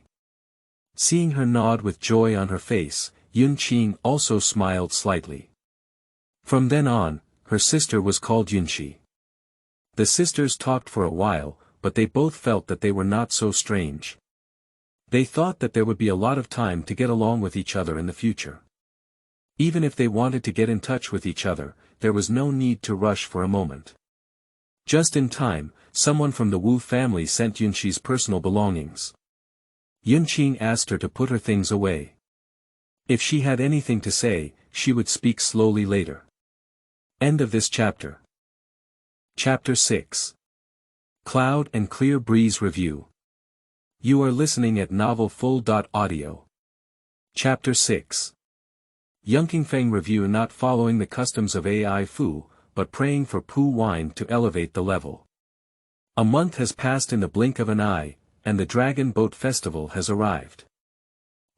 Seeing her nod with joy on her face, Yunxi also smiled slightly. From then on, her sister was called Yunxi. The sisters talked for a while, but they both felt that they were not so strange. They thought that there would be a lot of time to get along with each other in the future. Even if they wanted to get in touch with each other, there was no need to rush for a moment. Just in time, someone from the Wu family sent Yunxi's personal belongings. Yunxi asked her to put her things away. If she had anything to say, she would speak slowly later. End of this chapter. Chapter 6. Cloud and Clear Breeze Review. You are listening at novelfull.audio. Chapter 6. Yunqingfeng Review. Not following the customs of AI Fu, but praying for Pu wine to elevate the level. A month has passed in the blink of an eye, and the Dragon Boat Festival has arrived.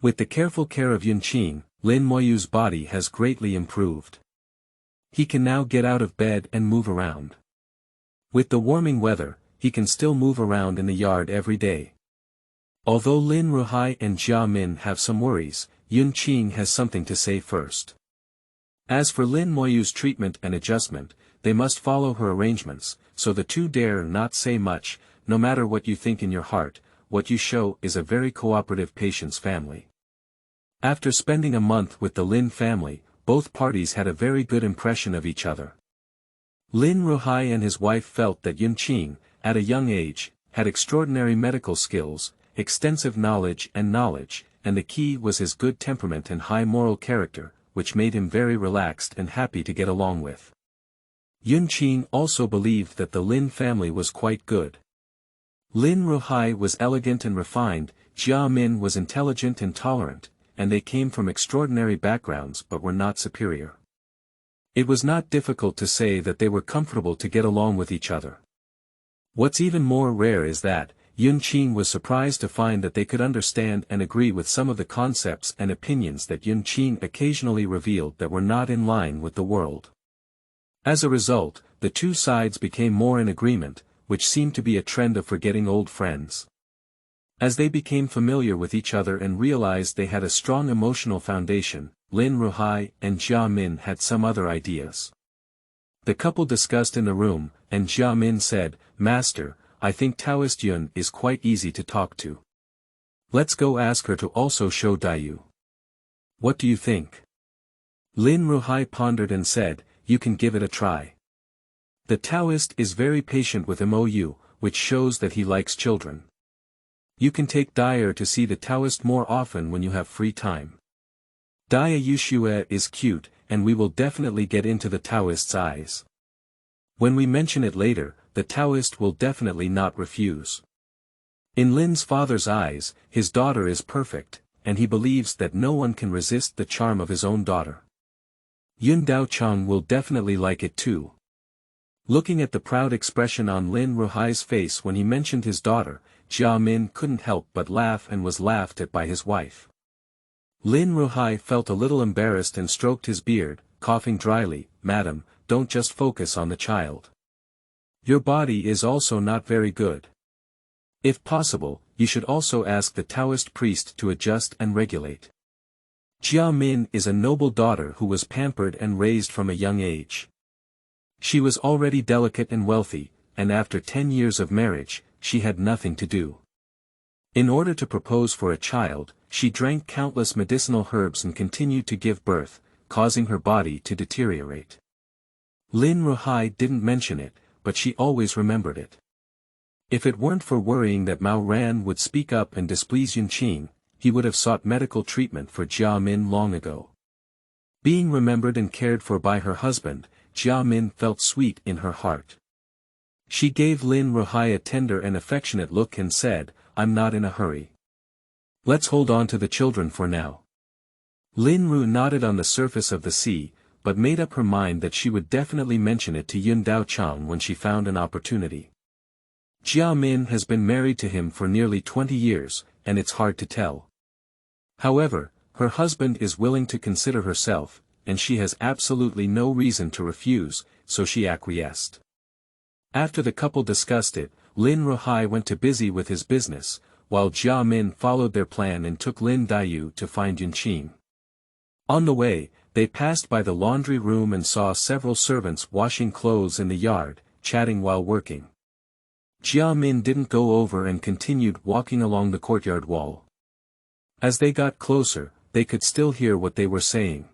With the careful care of Yunxi, Lin Moyu's body has greatly improved. He can now get out of bed and move around. With the warming weather, he can still move around in the yard every day. Although Lin Ruhai and Jia Min have some worries, Yunxi has something to say first. As for Lin Moyu's treatment and adjustment, they must follow her arrangements, so the two dare not say much. No matter what you think in your heart, what you show is a very cooperative patient's family. After spending a month with the Lin family, both parties had a very good impression of each other. Lin Ruhai and his wife felt that Yunxi, at a young age, had extraordinary medical skills, extensive knowledge, and the key was his good temperament and high moral character, which made him very relaxed and happy to get along with. Yunxi also believed that the Lin family was quite good. Lin Ruhai was elegant and refined, Jia Min was intelligent and tolerant, and they came from extraordinary backgrounds but were not superior. It was not difficult to say that they were comfortable to get along with each other. What's even more rare is that, Yunxi was surprised to find that they could understand and agree with some of the concepts and opinions that Yunxi occasionally revealed that were not in line with the world. As a result, the two sides became more in agreement, which seemed to be a trend of forgetting old friends. As they became familiar with each other and realized they had a strong emotional foundation, Lin Ruhai and Jia Min had some other ideas. The couple discussed in the room, and Jia Min said, Master, I think Taoist Yun is quite easy to talk to. Let's go ask her to also show Dayu. What do you think? Lin Ruhai pondered and said, You can give it a try. The Taoist is very patient with Mou, which shows that he likes children. You can take Dyer to see the Taoist more often when you have free time. Daya Yushue is cute, and we will definitely get into the Taoist's eyes. When we mention it later, the Taoist will definitely not refuse. In Lin's father's eyes, his daughter is perfect, and he believes that no one can resist the charm of his own daughter. Yun Daochang will definitely like it too. Looking at the proud expression on Lin Ruhai's face when he mentioned his daughter, Jia Min couldn't help but laugh and was laughed at by his wife. Lin Ruhai felt a little embarrassed and stroked his beard, coughing dryly, Madam, don't just focus on the child. Your body is also not very good. If possible, you should also ask the Taoist priest to adjust and regulate. Jia Min is a noble daughter who was pampered and raised from a young age. She was already delicate and wealthy, and after 10 years of marriage, she had nothing to do. In order to propose for a child, she drank countless medicinal herbs and continued to give birth, causing her body to deteriorate. Lin Ruhai didn't mention it, but she always remembered it. If it weren't for worrying that Mao Ran would speak up and displease Yunxi, he would have sought medical treatment for Jia Min long ago. Being remembered and cared for by her husband, Jia Min felt sweet in her heart. She gave Lin Ruhai a tender and affectionate look and said, "I'm not in a hurry. Let's hold on to the children for now." Lin Ru nodded on the surface of the sea, but made up her mind that she would definitely mention it to Yun Daochang when she found an opportunity. Jia Min has been married to him for nearly 20 years, and it's hard to tell. However, her husband is willing to consider herself, and she has absolutely no reason to refuse, so she acquiesced. After the couple discussed it, Lin Ruhai went to busy with his business, while Jia Min followed their plan and took Lin Daiyu to find Yunxi. On the way, they passed by the laundry room and saw several servants washing clothes in the yard, chatting while working. Jia Min didn't go over and continued walking along the courtyard wall. As they got closer, they could still hear what they were saying.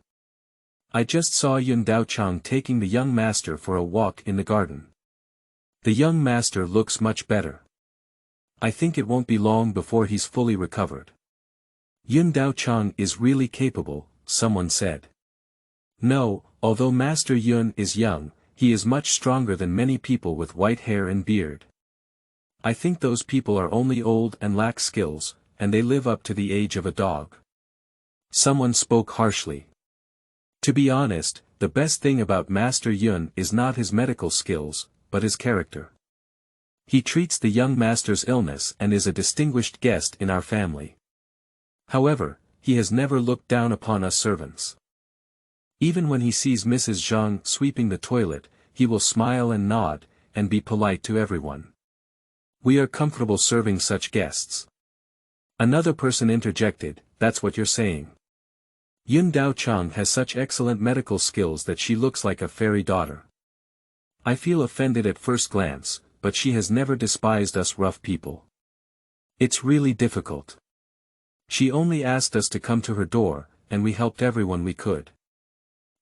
"I just saw Yun Daochang taking the young master for a walk in the garden. The young master looks much better. I think it won't be long before he's fully recovered." "Yun Daochang is really capable," someone said. "No, although Master Yun is young, he is much stronger than many people with white hair and beard. I think those people are only old and lack skills, and they live up to the age of a dog." Someone spoke harshly. To be honest, the best thing about Master Yun is not his medical skills, but his character. He treats the young master's illness and is a distinguished guest in our family. However, he has never looked down upon us servants. Even when he sees Mrs. Zhang sweeping the toilet, he will smile and nod, and be polite to everyone. We are comfortable serving such guests. Another person interjected, "That's what you're saying. Yun Daochang has such excellent medical skills that she looks like a fairy daughter. I feel offended at first glance, but she has never despised us rough people. It's really difficult. She only asked us to come to her door, and we helped everyone we could.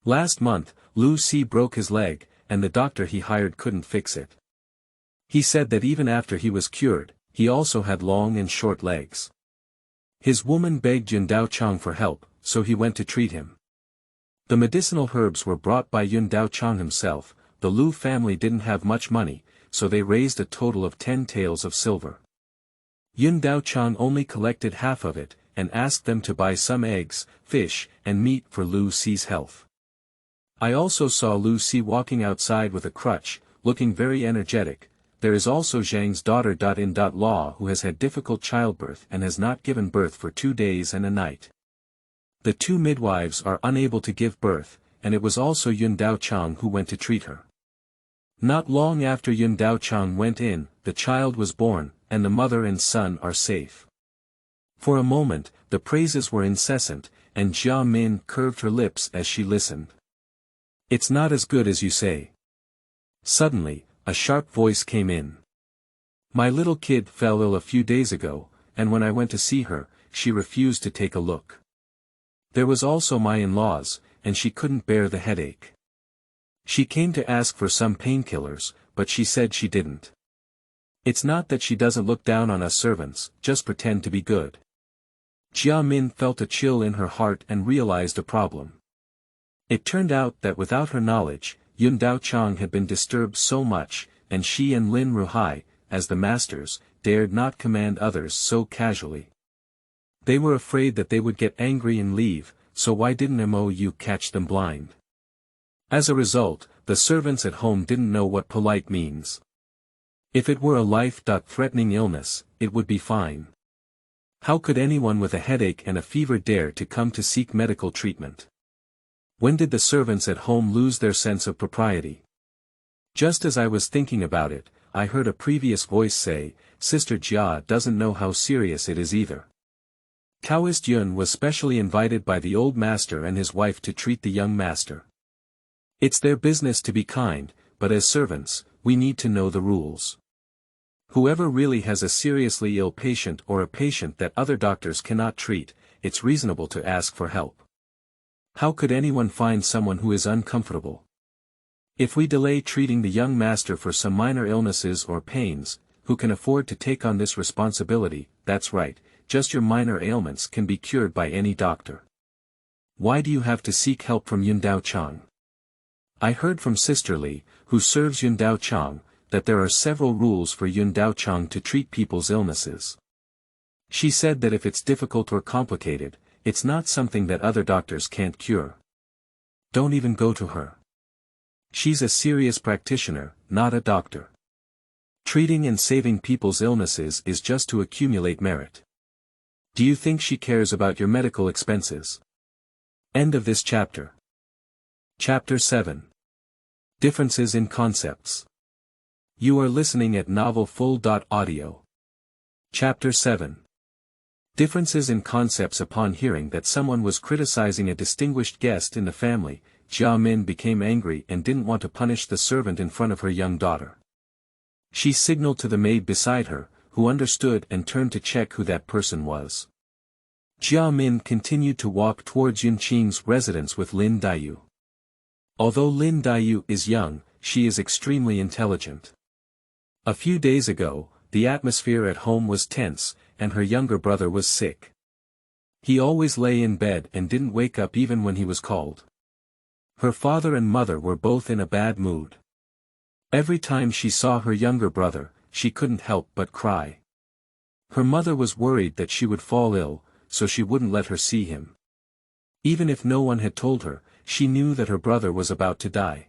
Last month, Lu Si broke his leg, and the doctor he hired couldn't fix it. He said that even after he was cured, he also had long and short legs. His woman begged Yun Daochang for help, so he went to treat him. The medicinal herbs were brought by Yun Daochang himself. The Lu family didn't have much money, so they raised a total of 10 taels of silver. Yun Daochang only collected half of it, and asked them to buy some eggs, fish, and meat for Lu Si's health. I also saw Lu Si walking outside with a crutch, looking very energetic. There is also Zhang's daughter.in.law who has had difficult childbirth and has not given birth for 2 days and a night. The 2 midwives are unable to give birth, and it was also Yun Daochang who went to treat her. Not long after Yun Daochang went in, the child was born, and the mother and son are safe." For a moment, the praises were incessant, and Jia Min curved her lips as she listened. "It's not as good as you say." Suddenly, a sharp voice came in. "My little kid fell ill a few days ago, and when I went to see her, she refused to take a look. There was also my in-laws, and she couldn't bear the headache. She came to ask for some painkillers, but she said she didn't. It's not that she doesn't look down on us servants, just pretend to be good." Jia Min felt a chill in her heart and realized a problem. It turned out that without her knowledge, Yun Daochang had been disturbed so much, and she and Lin Ruhai, as the masters, dared not command others so casually. They were afraid that they would get angry and leave, so why didn't Mou catch them blind? As a result, the servants at home didn't know what polite means. If it were a life-threatening illness, it would be fine. How could anyone with a headache and a fever dare to come to seek medical treatment? When did the servants at home lose their sense of propriety? Just as I was thinking about it, I heard a previous voice say, "Sister Jia doesn't know how serious it is either." Taoist Yun was specially invited by the old master and his wife to treat the young master. It's their business to be kind, but as servants, we need to know the rules. Whoever really has a seriously ill patient or a patient that other doctors cannot treat, it's reasonable to ask for help. How could anyone find someone who is uncomfortable? If we delay treating the young master for some minor illnesses or pains, who can afford to take on this responsibility? That's right, just your minor ailments can be cured by any doctor. Why do you have to seek help from Yundao Chang? I heard from Sister Li, who serves Yundao Chang, that there are several rules for Yundao Chang to treat people's illnesses. She said that if it's difficult or complicated, it's not something that other doctors can't cure. Don't even go to her. She's a serious practitioner, not a doctor. Treating and saving people's illnesses is just to accumulate merit. Do you think she cares about your medical expenses? End of this chapter. Chapter 7. Differences in Concepts. You are listening at novelfull.audio. Chapter 7. Differences in Concepts. Upon hearing that someone was criticizing a distinguished guest in the family, Jia Min became angry and didn't want to punish the servant in front of her young daughter. She signaled to the maid beside her, who understood and turned to check who that person was. Jia Min continued to walk towards Yunqing's residence with Lin Daiyu. Although Lin Daiyu is young, she is extremely intelligent. A few days ago, the atmosphere at home was tense, and her younger brother was sick. He always lay in bed and didn't wake up even when he was called. Her father and mother were both in a bad mood. Every time she saw her younger brother, she couldn't help but cry. Her mother was worried that she would fall ill, so she wouldn't let her see him. Even if no one had told her, she knew that her brother was about to die.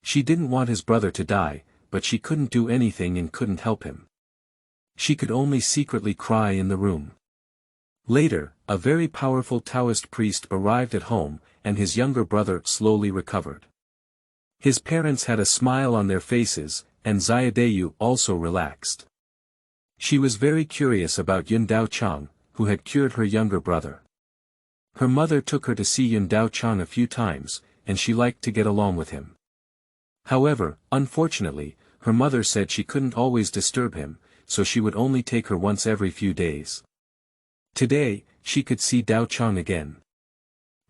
She didn't want his brother to die, but she couldn't do anything and couldn't help him. She could only secretly cry in the room. Later, a very powerful Taoist priest arrived at home, and his younger brother slowly recovered. His parents had a smile on their faces, and Xiaodayu also relaxed. She was very curious about Yundao Chang, who had cured her younger brother. Her mother took her to see Yundao Chang a few times, and she liked to get along with him. However, unfortunately, her mother said she couldn't always disturb him, so she would only take her once every few days. Today, she could see Dao Chang again.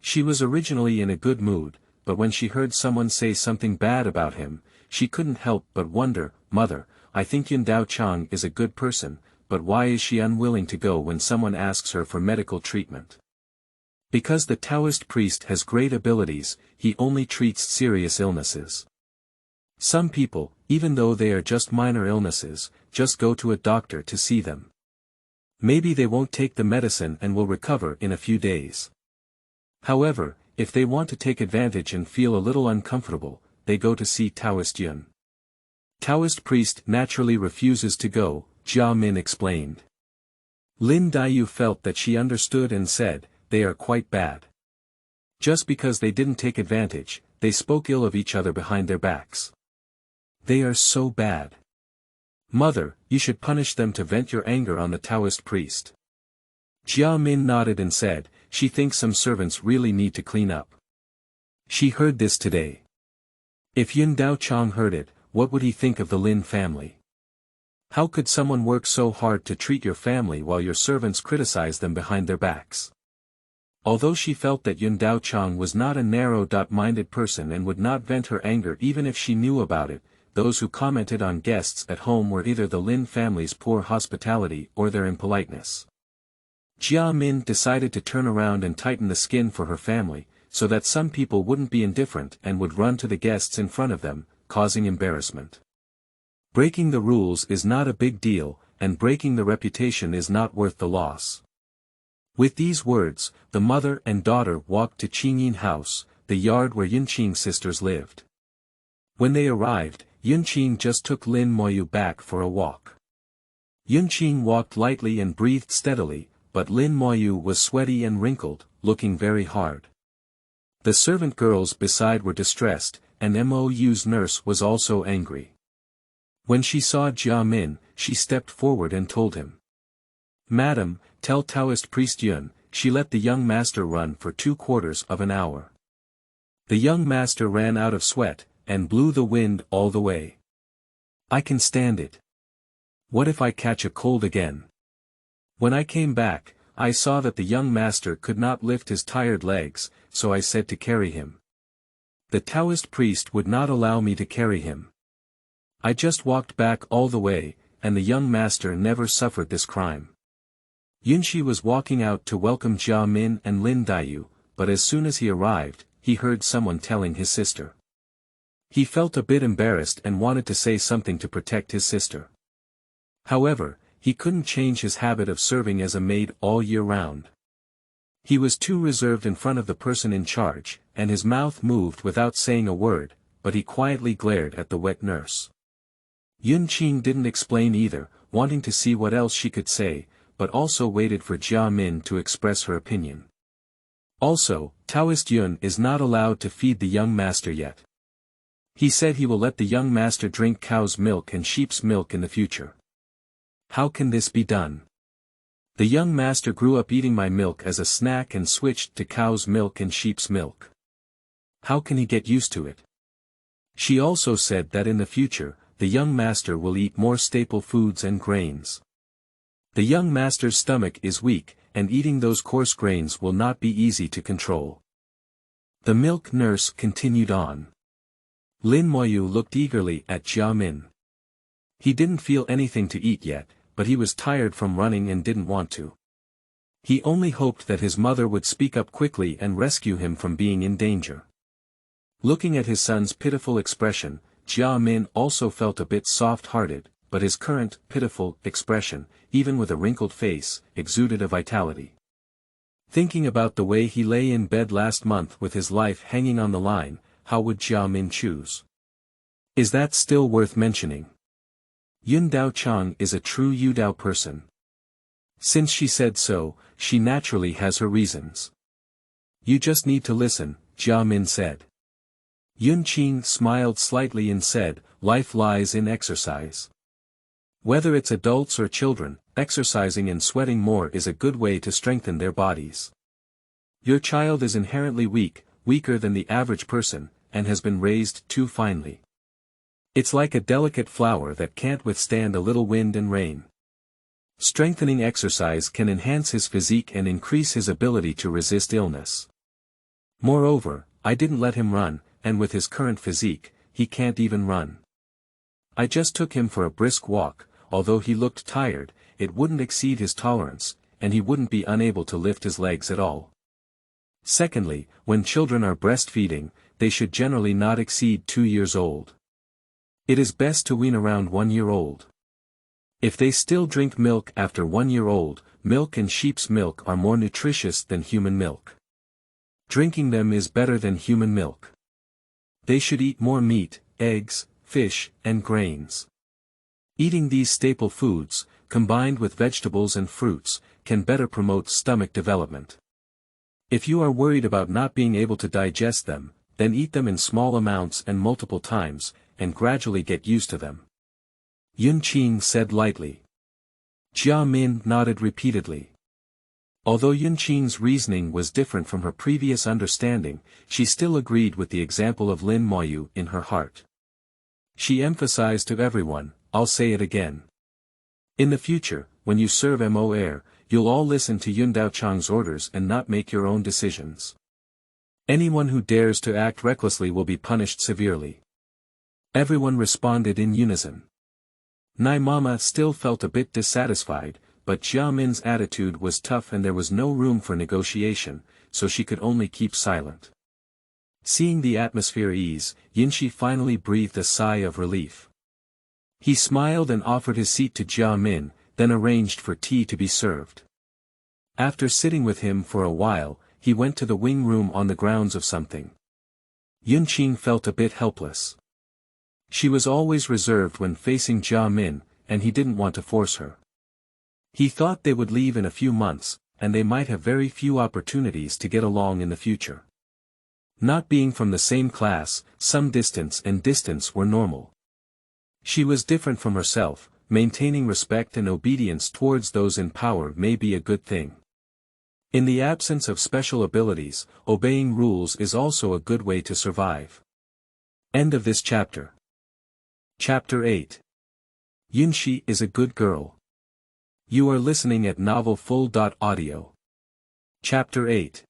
She was originally in a good mood, but when she heard someone say something bad about him, she couldn't help but wonder, "Mother, I think Yundao Chang is a good person, but why is she unwilling to go when someone asks her for medical treatment?" Because the Taoist priest has great abilities, he only treats serious illnesses. Some people, even though they are just minor illnesses, just go to a doctor to see them. Maybe they won't take the medicine and will recover in a few days. However, if they want to take advantage and feel a little uncomfortable, they go to see Taoist Yun. Taoist priest naturally refuses to go, Jia Min explained. Lin Daiyu felt that she understood and said, "They are quite bad. Just because they didn't take advantage, they spoke ill of each other behind their backs. They are so bad. Mother, you should punish them to vent your anger on the Taoist priest." Jia Min nodded and said, she thinks some servants really need to clean up. She heard this today. If Yundao Chang heard it, what would he think of the Lin family? How could someone work so hard to treat your family while your servants criticize them behind their backs? Although she felt that Yundao Chang was not a narrow-minded person and would not vent her anger even if she knew about it, those who commented on guests at home were either the Lin family's poor hospitality or their impoliteness. Jia Min decided to turn around and tighten the skin for her family, so that some people wouldn't be indifferent and would run to the guests in front of them, causing embarrassment. Breaking the rules is not a big deal, and breaking the reputation is not worth the loss. With these words, the mother and daughter walked to Qing house, the yard where Yunqing sisters lived. When they arrived, Yunqing just took Lin Moyu back for a walk. Yunqing walked lightly and breathed steadily, but Lin Moyu was sweaty and wrinkled, looking very hard. The servant girls beside were distressed, and Mou's nurse was also angry. When she saw Jia Min, she stepped forward and told him. "Madam, tell Taoist priest Yun, she let the young master run for 2/4 of an hour." The young master ran out of sweat, and blew the wind all the way. "I can stand it. What if I catch a cold again?" When I came back, I saw that the young master could not lift his tired legs, so I said to carry him. The Taoist priest would not allow me to carry him. I just walked back all the way, and the young master never suffered this crime. Yunxi was walking out to welcome Jia Min and Lin Daiyu, but as soon as he arrived, he heard someone telling his sister. He felt a bit embarrassed and wanted to say something to protect his sister. However, he couldn't change his habit of serving as a maid all year round. He was too reserved in front of the person in charge, and his mouth moved without saying a word, but he quietly glared at the wet nurse. Yunxi didn't explain either, wanting to see what else she could say, but also waited for Jia Min to express her opinion. Also, Taoist Yun is not allowed to feed the young master yet. He said he will let the young master drink cow's milk and sheep's milk in the future. How can this be done? The young master grew up eating my milk as a snack and switched to cow's milk and sheep's milk. How can he get used to it? She also said that in the future, the young master will eat more staple foods and grains. The young master's stomach is weak, and eating those coarse grains will not be easy to control. The milk nurse continued on. Lin Moyu looked eagerly at Jia Min. He didn't feel anything to eat yet, but he was tired from running and didn't want to. He only hoped that his mother would speak up quickly and rescue him from being in danger. Looking at his son's pitiful expression, Jia Min also felt a bit soft-hearted, but his current, pitiful, expression, even with a wrinkled face, exuded a vitality. Thinking about the way he lay in bed last month with his life hanging on the line, how would Jia Min choose? Is that still worth mentioning? Yun Dao Chang is a true Yudao person. Since she said so, she naturally has her reasons. You just need to listen, Jia Min said. Yun Qing smiled slightly and said, life lies in exercise. Whether it's adults or children, exercising and sweating more is a good way to strengthen their bodies. Your child is inherently weak, weaker than the average person, and has been raised too finely. It's like a delicate flower that can't withstand a little wind and rain. Strengthening exercise can enhance his physique and increase his ability to resist illness. Moreover, I didn't let him run, and with his current physique, he can't even run. I just took him for a brisk walk, although he looked tired, it wouldn't exceed his tolerance, and he wouldn't be unable to lift his legs at all. Secondly, when children are breastfeeding, they should generally not exceed 2 years old. It is best to wean around 1 year old. If they still drink milk after 1 year old, milk and sheep's milk are more nutritious than human milk. Drinking them is better than human milk. They should eat more meat, eggs, fish, and grains. Eating these staple foods, combined with vegetables and fruits, can better promote stomach development. If you are worried about not being able to digest them, then eat them in small amounts and multiple times, and gradually get used to them. Yun Qing said lightly. Jia Min nodded repeatedly. Although Yun Qing's reasoning was different from her previous understanding, she still agreed with the example of Lin Moyu in her heart. She emphasized to everyone, I'll say it again. In the future, when you serve MOR, you'll all listen to Yun Dao Chang's orders and not make your own decisions. Anyone who dares to act recklessly will be punished severely. Everyone responded in unison. Nai Mama still felt a bit dissatisfied, but Jia Min's attitude was tough and there was no room for negotiation, so she could only keep silent. Seeing the atmosphere ease, Yunxi finally breathed a sigh of relief. He smiled and offered his seat to Jia Min, then arranged for tea to be served. After sitting with him for a while, he went to the wing room on the grounds of something. Yun Qing felt a bit helpless. She was always reserved when facing Jia Min, and he didn't want to force her. He thought they would leave in a few months, and they might have very few opportunities to get along in the future. Not being from the same class, some distance were normal. She was different from herself, maintaining respect and obedience towards those in power may be a good thing. In the absence of special abilities, obeying rules is also a good way to survive. End of this chapter. Chapter 8. Yunxi is a good girl. You are listening at novelfull.audio. Chapter 8.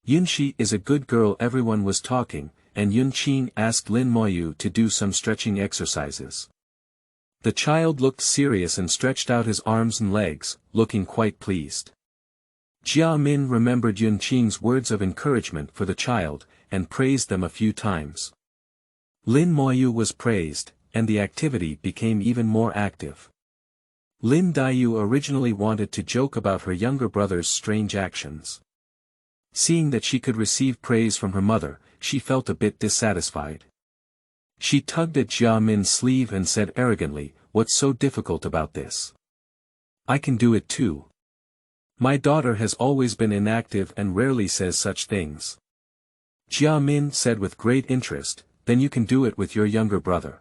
Yunxi is a good girl. Everyone was talking, and Yunxi asked Lin Moyu to do some stretching exercises. The child looked serious and stretched out his arms and legs, looking quite pleased. Jia Min remembered Yunxi's words of encouragement for the child, and praised them a few times. Lin Moyu was praised, and the activity became even more active. Lin Daiyu originally wanted to joke about her younger brother's strange actions. Seeing that she could receive praise from her mother, she felt a bit dissatisfied. She tugged at Jia Min's sleeve and said arrogantly, "What's so difficult about this? I can do it too. My daughter has always been inactive and rarely says such things." Jia Min said with great interest, "Then you can do it with your younger brother.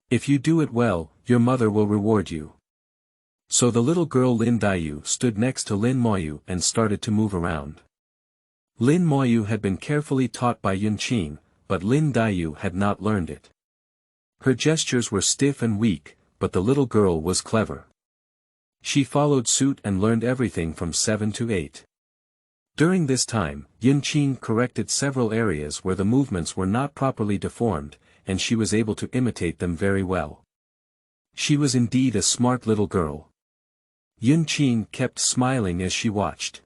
If you do it well, your mother will reward you." So the little girl Lin Daiyu stood next to Lin Moyu and started to move around. Lin Moyu had been carefully taught by Yunxi, but Lin Daiyu had not learned it. Her gestures were stiff and weak, but the little girl was clever. She followed suit and learned everything from 7 to 8. During this time, Yunxi corrected several areas where the movements were not properly deformed, and she was able to imitate them very well. She was indeed a smart little girl. Yunxi kept smiling as she watched.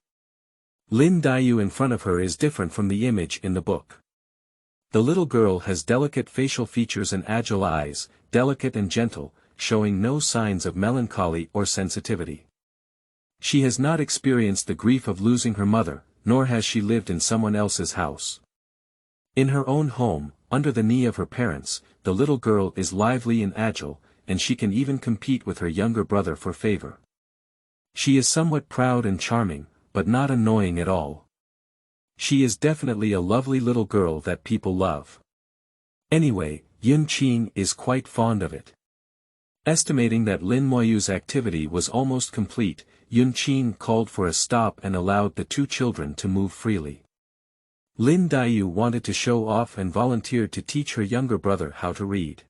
Lin Daiyu in front of her is different from the image in the book. The little girl has delicate facial features and agile eyes, delicate and gentle, showing no signs of melancholy or sensitivity. She has not experienced the grief of losing her mother, nor has she lived in someone else's house. In her own home, under the knee of her parents, the little girl is lively and agile, and she can even compete with her younger brother for favor. She is somewhat proud and charming, but not annoying at all. She is definitely a lovely little girl that people love. Anyway, Yunxi is quite fond of it. Estimating that Lin Moyu's activity was almost complete, Yunxi called for a stop and allowed the two children to move freely. Lin Daiyu wanted to show off and volunteered to teach her younger brother how to read.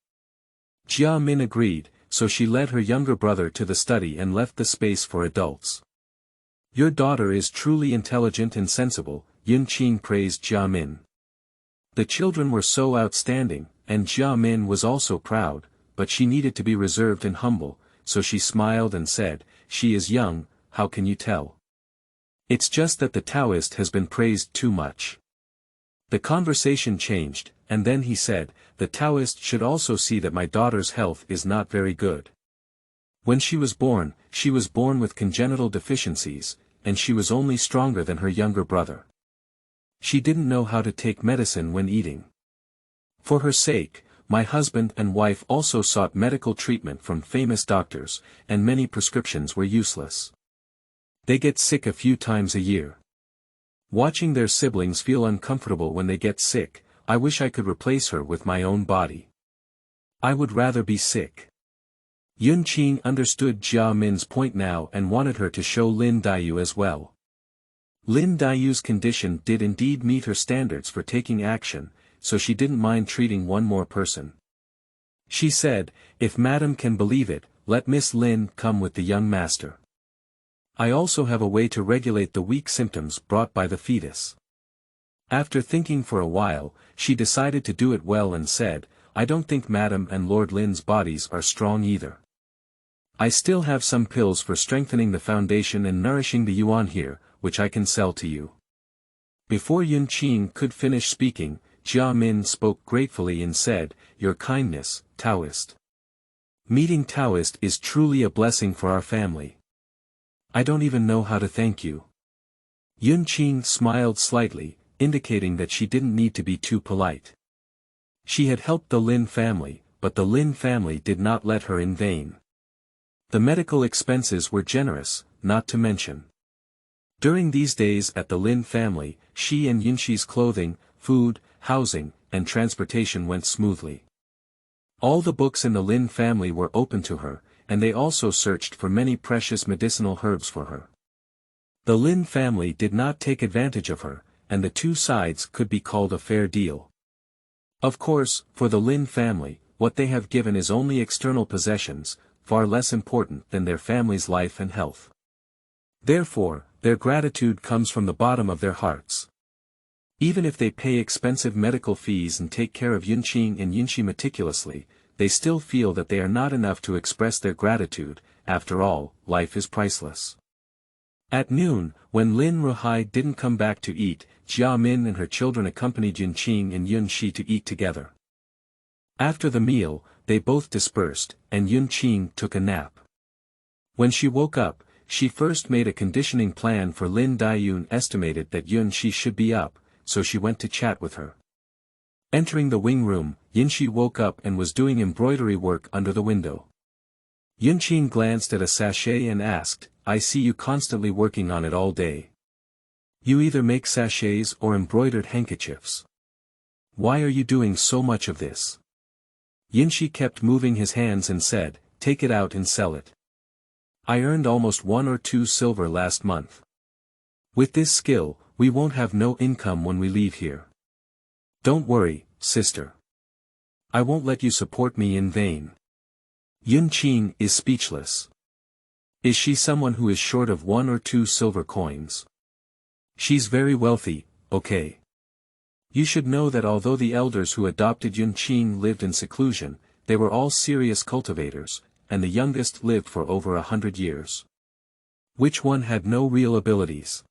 Jia Min agreed, so she led her younger brother to the study and left the space for adults. "Your daughter is truly intelligent and sensible," Yunxi praised Jia Min. The children were so outstanding, and Jia Min was also proud, but she needed to be reserved and humble, so she smiled and said, "She is young, how can you tell? It's just that the Taoist has been praised too much." The conversation changed, and then he said, "The Taoist should also see that my daughter's health is not very good. When she was born with congenital deficiencies, and she was only stronger than her younger brother. She didn't know how to take medicine when eating. For her sake, my husband and wife also sought medical treatment from famous doctors, and many prescriptions were useless. They get sick a few times a year. Watching their siblings feel uncomfortable when they get sick, I wish I could replace her with my own body. I would rather be sick." Yunxi understood Jia Min's point now and wanted her to show Lin Daiyu as well. Lin Daiyu's condition did indeed meet her standards for taking action, so she didn't mind treating one more person. She said, "If Madam can believe it, let Miss Lin come with the young master. I also have a way to regulate the weak symptoms brought by the fetus." After thinking for a while, she decided to do it well and said, "I don't think Madam and Lord Lin's bodies are strong either. I still have some pills for strengthening the foundation and nourishing the yuan here, which I can sell to you." Before Yunxi could finish speaking, Jia Min spoke gratefully and said, "Your kindness, Taoist. Meeting Taoist is truly a blessing for our family. I don't even know how to thank you." Yunxi smiled slightly, indicating that she didn't need to be too polite. She had helped the Lin family, but the Lin family did not let her in vain. The medical expenses were generous, not to mention. During these days at the Lin family, she and Yunxi's clothing, food, housing, and transportation went smoothly. All the books in the Lin family were open to her, and they also searched for many precious medicinal herbs for her. The Lin family did not take advantage of her, and the two sides could be called a fair deal. Of course, for the Lin family, what they have given is only external possessions, far less important than their family's life and health. Therefore, their gratitude comes from the bottom of their hearts. Even if they pay expensive medical fees and take care of Yunqi and Yunxi meticulously, they still feel that they are not enough to express their gratitude. After all, life is priceless. At noon, when Lin Ruhai didn't come back to eat, Jia Min and her children accompanied Yunqi and Yunxi to eat together. After the meal, they both dispersed, and Yunqi took a nap. When she woke up, she first made a conditioning plan for Lin Daiyun, estimated that Yunxi should be up, so she went to chat with her. Entering the wing room, Yunxi woke up and was doing embroidery work under the window. Yunqi glanced at a sachet and asked, "I see you constantly working on it all day. You either make sachets or embroidered handkerchiefs. Why are you doing so much of this?" Yunxi kept moving his hands and said, "Take it out and sell it. I earned almost 1 or 2 silver last month. With this skill, we won't have no income when we leave here. Don't worry, sister. I won't let you support me in vain." Yunqi is speechless. Is she someone who is short of 1 or 2 silver coins? She's very wealthy, okay. You should know that although the elders who adopted Yunqi lived in seclusion, they were all serious cultivators, and the youngest lived for over 100 years. Which one had no real abilities?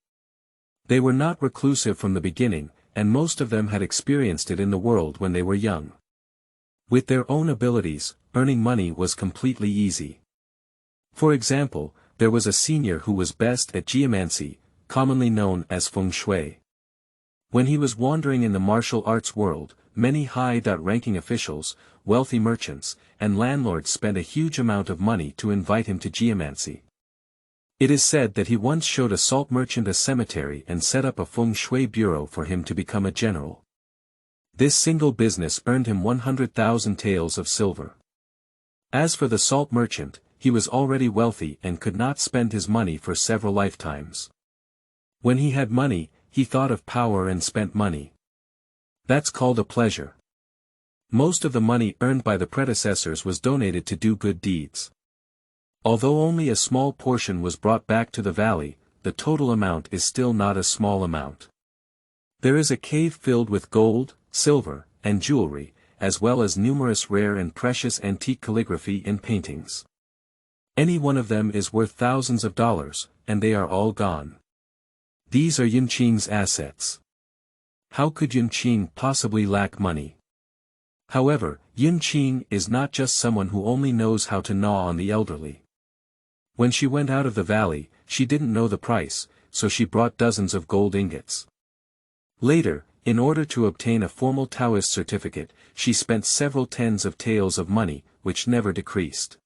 They were not reclusive from the beginning, and most of them had experienced it in the world when they were young. With their own abilities, earning money was completely easy. For example, there was a senior who was best at geomancy, commonly known as feng shui. When he was wandering in the martial arts world, many high-ranking officials, wealthy merchants, and landlords spent a huge amount of money to invite him to geomancy. It is said that he once showed a salt merchant a cemetery and set up a feng shui bureau for him to become a general. This single business earned him 100,000 taels of silver. As for the salt merchant, he was already wealthy and could not spend his money for several lifetimes. When he had money, he thought of power and spent money. That's called a pleasure. Most of the money earned by the predecessors was donated to do good deeds. Although only a small portion was brought back to the valley, the total amount is still not a small amount. There is a cave filled with gold, silver, and jewelry, as well as numerous rare and precious antique calligraphy and paintings. Any one of them is worth thousands of dollars, and they are all gone. These are Yunqi's assets. How could Yunqi possibly lack money? However, Yunqi is not just someone who only knows how to gnaw on the elderly. When she went out of the valley, she didn't know the price, so she brought dozens of gold ingots. Later, in order to obtain a formal Taoist certificate, she spent several tens of taels of money, which never decreased.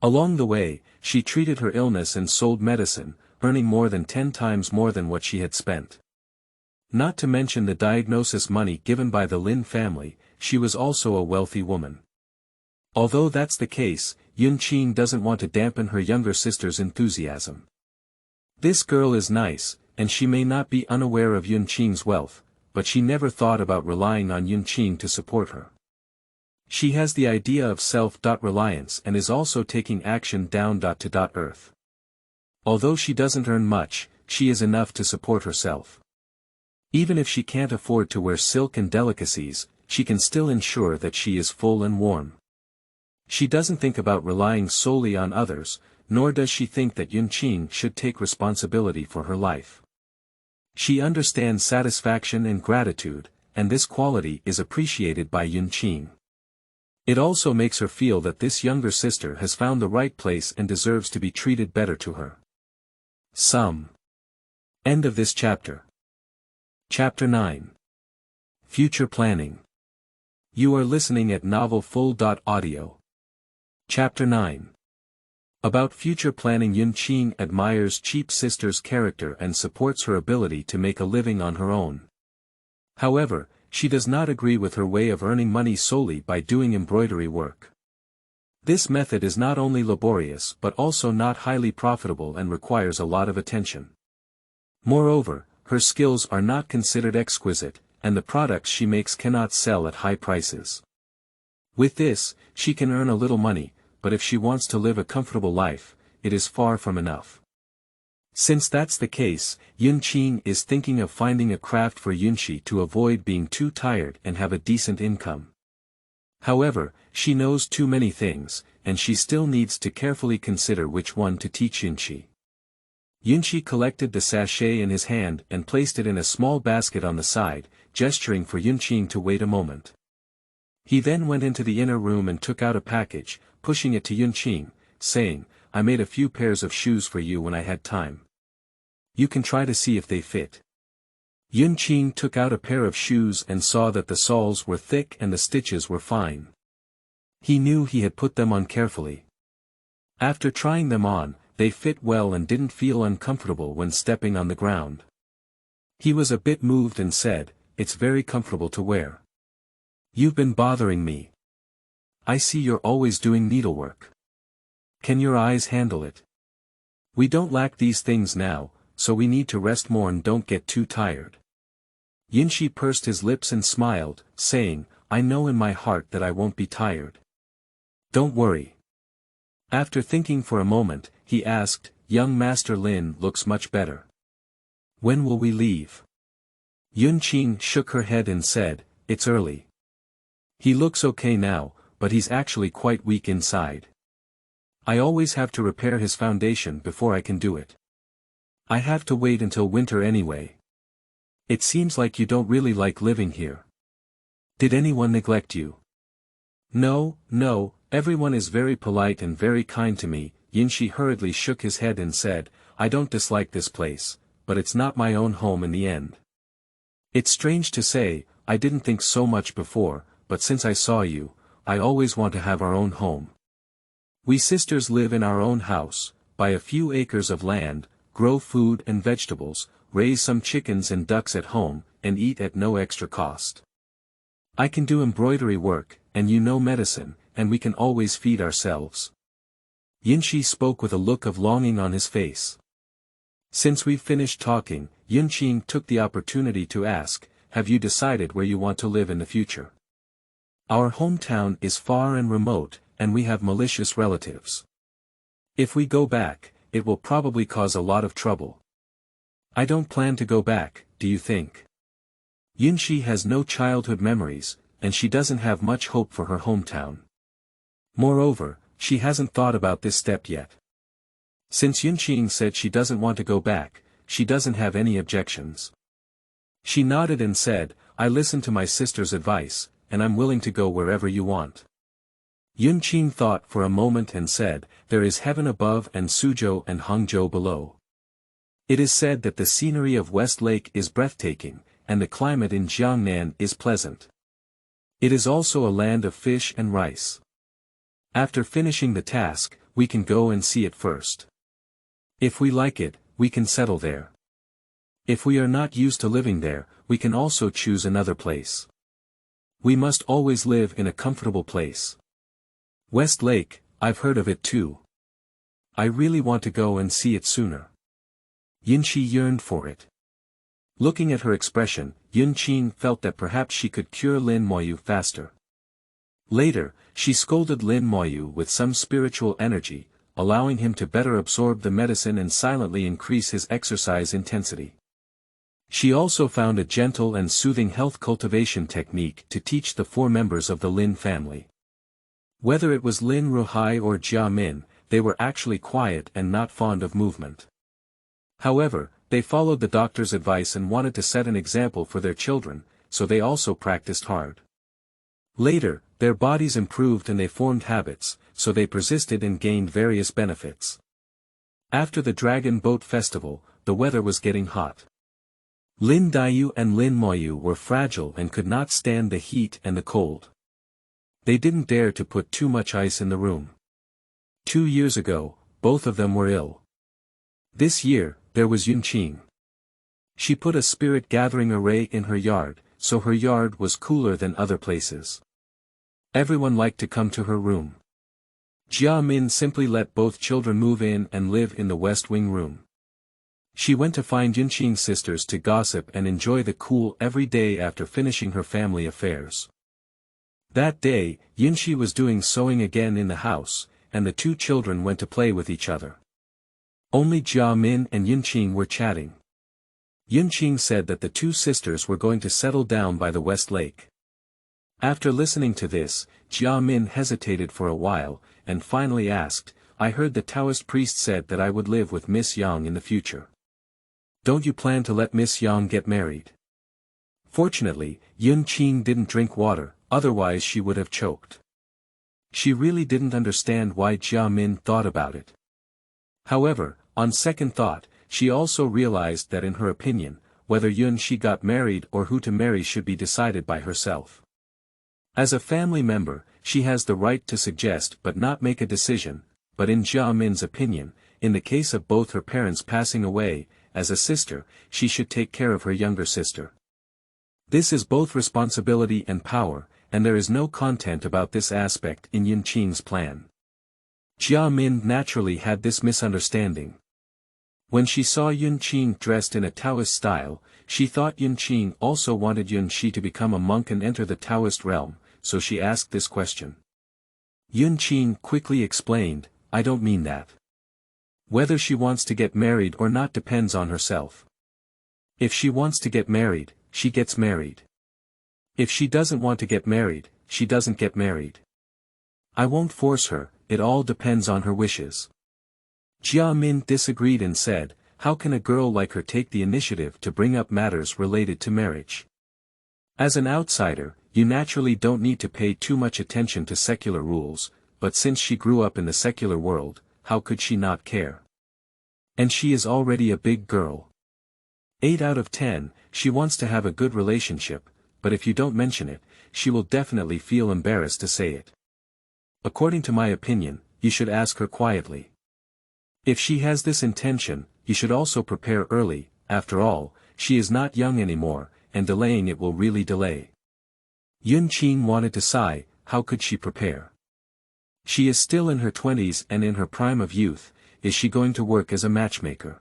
Along the way, she treated her illness and sold medicine, earning more than 10 times more than what she had spent. Not to mention the diagnosis money given by the Lin family, she was also a wealthy woman. Although that's the case, Yunqi doesn't want to dampen her younger sister's enthusiasm. This girl is nice, and she may not be unaware of Yunqi's wealth, but she never thought about relying on Yunqi to support her. She has the idea of self-reliance and is also taking action down to earth. Although she doesn't earn much, she is enough to support herself. Even if she can't afford to wear silk and delicacies, she can still ensure that she is full and warm. She doesn't think about relying solely on others, nor does she think that Yunqi should take responsibility for her life. She understands satisfaction and gratitude, and this quality is appreciated by Yunqi. It also makes her feel that this younger sister has found the right place and deserves to be treated better to her. End of this chapter. Chapter 9. Future Planning. You are listening at novelfull.audio. Chapter 9. About future planning. Yunqi admires cheap sister's character and supports her ability to make a living on her own. However, she does not agree with her way of earning money solely by doing embroidery work. This method is not only laborious but also not highly profitable and requires a lot of attention. Moreover, her skills are not considered exquisite, and the products she makes cannot sell at high prices. With this, she can earn a little money, but if she wants to live a comfortable life, it is far from enough. Since that's the case, Yunqi is thinking of finding a craft for Yunxi to avoid being too tired and have a decent income. However, she knows too many things, and she still needs to carefully consider which one to teach Yunxi. Yunxi collected the sachet in his hand and placed it in a small basket on the side, gesturing for Yunqi to wait a moment. He then went into the inner room and took out a package, pushing it to Yunqi, saying, "I made a few pairs of shoes for you when I had time. You can try to see if they fit." Yunqi took out a pair of shoes and saw that the soles were thick and the stitches were fine. He knew he had put them on carefully. After trying them on, they fit well and didn't feel uncomfortable when stepping on the ground. He was a bit moved and said, "It's very comfortable to wear. You've been bothering me. I see you're always doing needlework. Can your eyes handle it? We don't lack these things now, so we need to rest more and don't get too tired." Yunxi pursed his lips and smiled, saying, "I know in my heart that I won't be tired. Don't worry." After thinking for a moment, he asked, "Young Master Lin looks much better. When will we leave?" Yunqi shook her head and said, "It's early. He looks okay now, but he's actually quite weak inside. I always have to repair his foundation before I can do it. I have to wait until winter anyway. It seems like you don't really like living here. Did anyone neglect you?" "No, everyone is very polite and very kind to me." Yunxi hurriedly shook his head and said, "I don't dislike this place, but it's not my own home in the end. It's strange to say, I didn't think so much before, but since I saw you, I always want to have our own home. We sisters live in our own house, buy a few acres of land, grow food and vegetables, raise some chickens and ducks at home, and eat at no extra cost. I can do embroidery work, and you know medicine, and we can always feed ourselves." Yunxi spoke with a look of longing on his face. Since we've finished talking, Yunqi took the opportunity to ask, "Have you decided where you want to live in the future? Our hometown is far and remote, and we have malicious relatives. If we go back, it will probably cause a lot of trouble." "I don't plan to go back, do you think?" Yunxi has no childhood memories, and she doesn't have much hope for her hometown. Moreover, she hasn't thought about this step yet. Since Yunqi said she doesn't want to go back, she doesn't have any objections. She nodded and said, "I listened to my sister's advice, and I'm willing to go wherever you want." Yunqi thought for a moment and said, "There is heaven above and Suzhou and Hangzhou below. It is said that the scenery of West Lake is breathtaking, and the climate in Jiangnan is pleasant. It is also a land of fish and rice. After finishing the task, we can go and see it first. If we like it, we can settle there. If we are not used to living there, we can also choose another place. We must always live in a comfortable place. West Lake, I've heard of it too. I really want to go and see it sooner." Yunxi yearned for it. Looking at her expression, Yunqi felt that perhaps she could cure Lin Moyu faster. Later, she scolded Lin Moyu with some spiritual energy, allowing him to better absorb the medicine and silently increase his exercise intensity. She also found a gentle and soothing health cultivation technique to teach the 4 members of the Lin family. Whether it was Lin Ruhai or Jia Min, they were actually quiet and not fond of movement. However, they followed the doctor's advice and wanted to set an example for their children, so they also practiced hard. Later, their bodies improved and they formed habits, so they persisted and gained various benefits. After the Dragon Boat Festival, the weather was getting hot. Lin Daiyu and Lin Moyu were fragile and could not stand the heat and the cold. They didn't dare to put too much ice in the room. 2 years ago, both of them were ill. This year, there was Yunqi. She put a spirit gathering array in her yard, so her yard was cooler than other places. Everyone liked to come to her room. Jia Min simply let both children move in and live in the West Wing room. She went to find Yunqi's sisters to gossip and enjoy the cool every day after finishing her family affairs. That day, Yunxi was doing sewing again in the house, and the 2 children went to play with each other. Only Jia Min and Yunqi were chatting. Yunqi said that the two sisters were going to settle down by the West Lake. After listening to this, Jia Min hesitated for a while, and finally asked, "I heard the Taoist priest said that I would live with Miss Yang in the future. Don't you plan to let Miss Yang get married?" Fortunately, Yunqi didn't drink water, otherwise she would have choked. She really didn't understand why Jia Min thought about it. However, on second thought, she also realized that in her opinion, whether Yunxi got married or who to marry should be decided by herself. As a family member, she has the right to suggest but not make a decision, but in Jia Min's opinion, in the case of both her parents passing away, as a sister, she should take care of her younger sister. This is both responsibility and power, and there is no content about this aspect in Yunqi's plan. Jia Min naturally had this misunderstanding. When she saw Yunqi dressed in a Taoist style, she thought Yunqi also wanted Yunxi to become a monk and enter the Taoist realm, so she asked this question. Yunqi quickly explained, "I don't mean that. Whether she wants to get married or not depends on herself. If she wants to get married, she gets married. If she doesn't want to get married, she doesn't get married. I won't force her, it all depends on her wishes." Jia Min disagreed and said, "How can a girl like her take the initiative to bring up matters related to marriage? As an outsider, you naturally don't need to pay too much attention to secular rules, but since she grew up in the secular world, how could she not care? And she is already a big girl. 8 out of 10, she wants to have a good relationship, but if you don't mention it, she will definitely feel embarrassed to say it. According to my opinion, you should ask her quietly. If she has this intention, you should also prepare early, after all, she is not young anymore, and delaying it will really delay." Yunqi wanted to sigh, how could she prepare? She is still in her 20s and in her prime of youth, is she going to work as a matchmaker?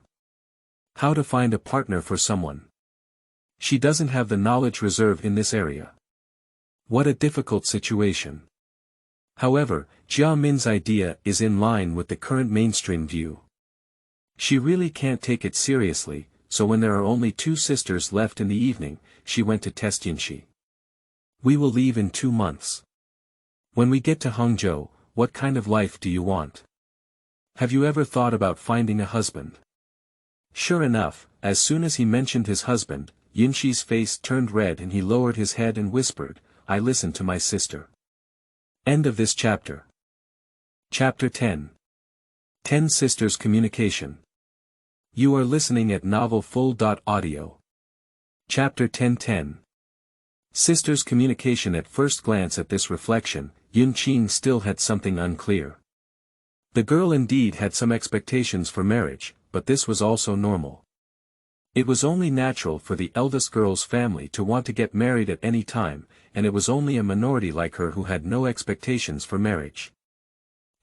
How to find a partner for someone? She doesn't have the knowledge reserve in this area. What a difficult situation. However, Jia Min's idea is in line with the current mainstream view. She really can't take it seriously, so when there are only two sisters left in the evening, she went to test Yunxi. "We will leave in 2 months. When we get to Hangzhou, what kind of life do you want? Have you ever thought about finding a husband?" Sure enough, as soon as he mentioned his husband, Yunxi's face turned red and he lowered his head and whispered, "I listen to my sister." End of this chapter. Chapter 10. 10 Sisters Communication. You are listening at novelfull.audio. Chapter 10:10. Sisters Communication. At first glance at this reflection, Yunqi still had something unclear. The girl indeed had some expectations for marriage, but this was also normal. It was only natural for the eldest girl's family to want to get married at any time, and it was only a minority like her who had no expectations for marriage.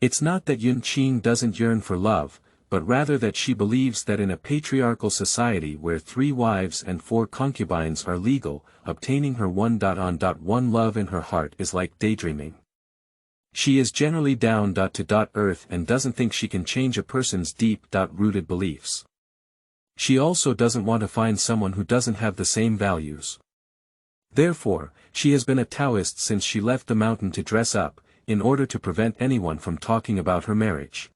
It's not that Yunqi doesn't yearn for love, but rather that she believes that in a patriarchal society where 3 wives and 4 concubines are legal, obtaining her 1.1 love in her heart is like daydreaming. She is generally down to earth and doesn't think she can change a person's deep-rooted beliefs. She also doesn't want to find someone who doesn't have the same values. Therefore, she has been a Taoist since she left the mountain to dress up, in order to prevent anyone from talking about her marriage.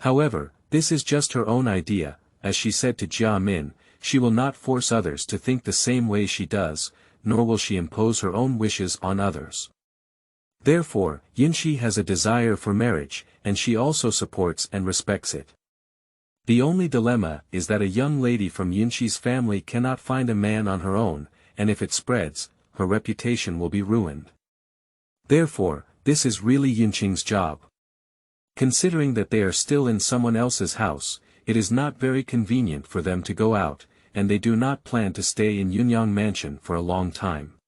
However, this is just her own idea, as she said to Jia Min, she will not force others to think the same way she does, nor will she impose her own wishes on others. Therefore, Yunxi has a desire for marriage, and she also supports and respects it. The only dilemma is that a young lady from Yunxi's family cannot find a man on her own, and if it spreads, her reputation will be ruined. Therefore, this is really Yunqi's job. Considering that they are still in someone else's house, it is not very convenient for them to go out, and they do not plan to stay in Yunyang Mansion for a long time.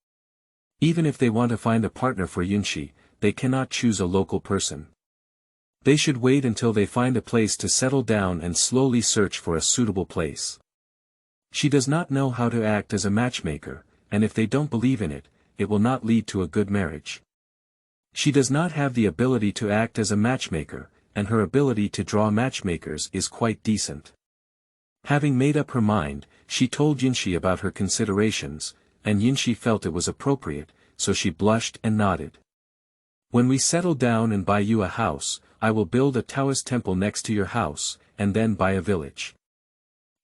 Even if they want to find a partner for Yunxi, they cannot choose a local person. They should wait until they find a place to settle down and slowly search for a suitable place. She does not know how to act as a matchmaker, and if they don't believe in it, it will not lead to a good marriage. She does not have the ability to act as a matchmaker, and her ability to draw matchmakers is quite decent. Having made up her mind, she told Yunxi about her considerations, and Yunxi felt it was appropriate, so she blushed and nodded. When we settle down and buy you a house, I will build a Taoist temple next to your house, and then buy a village.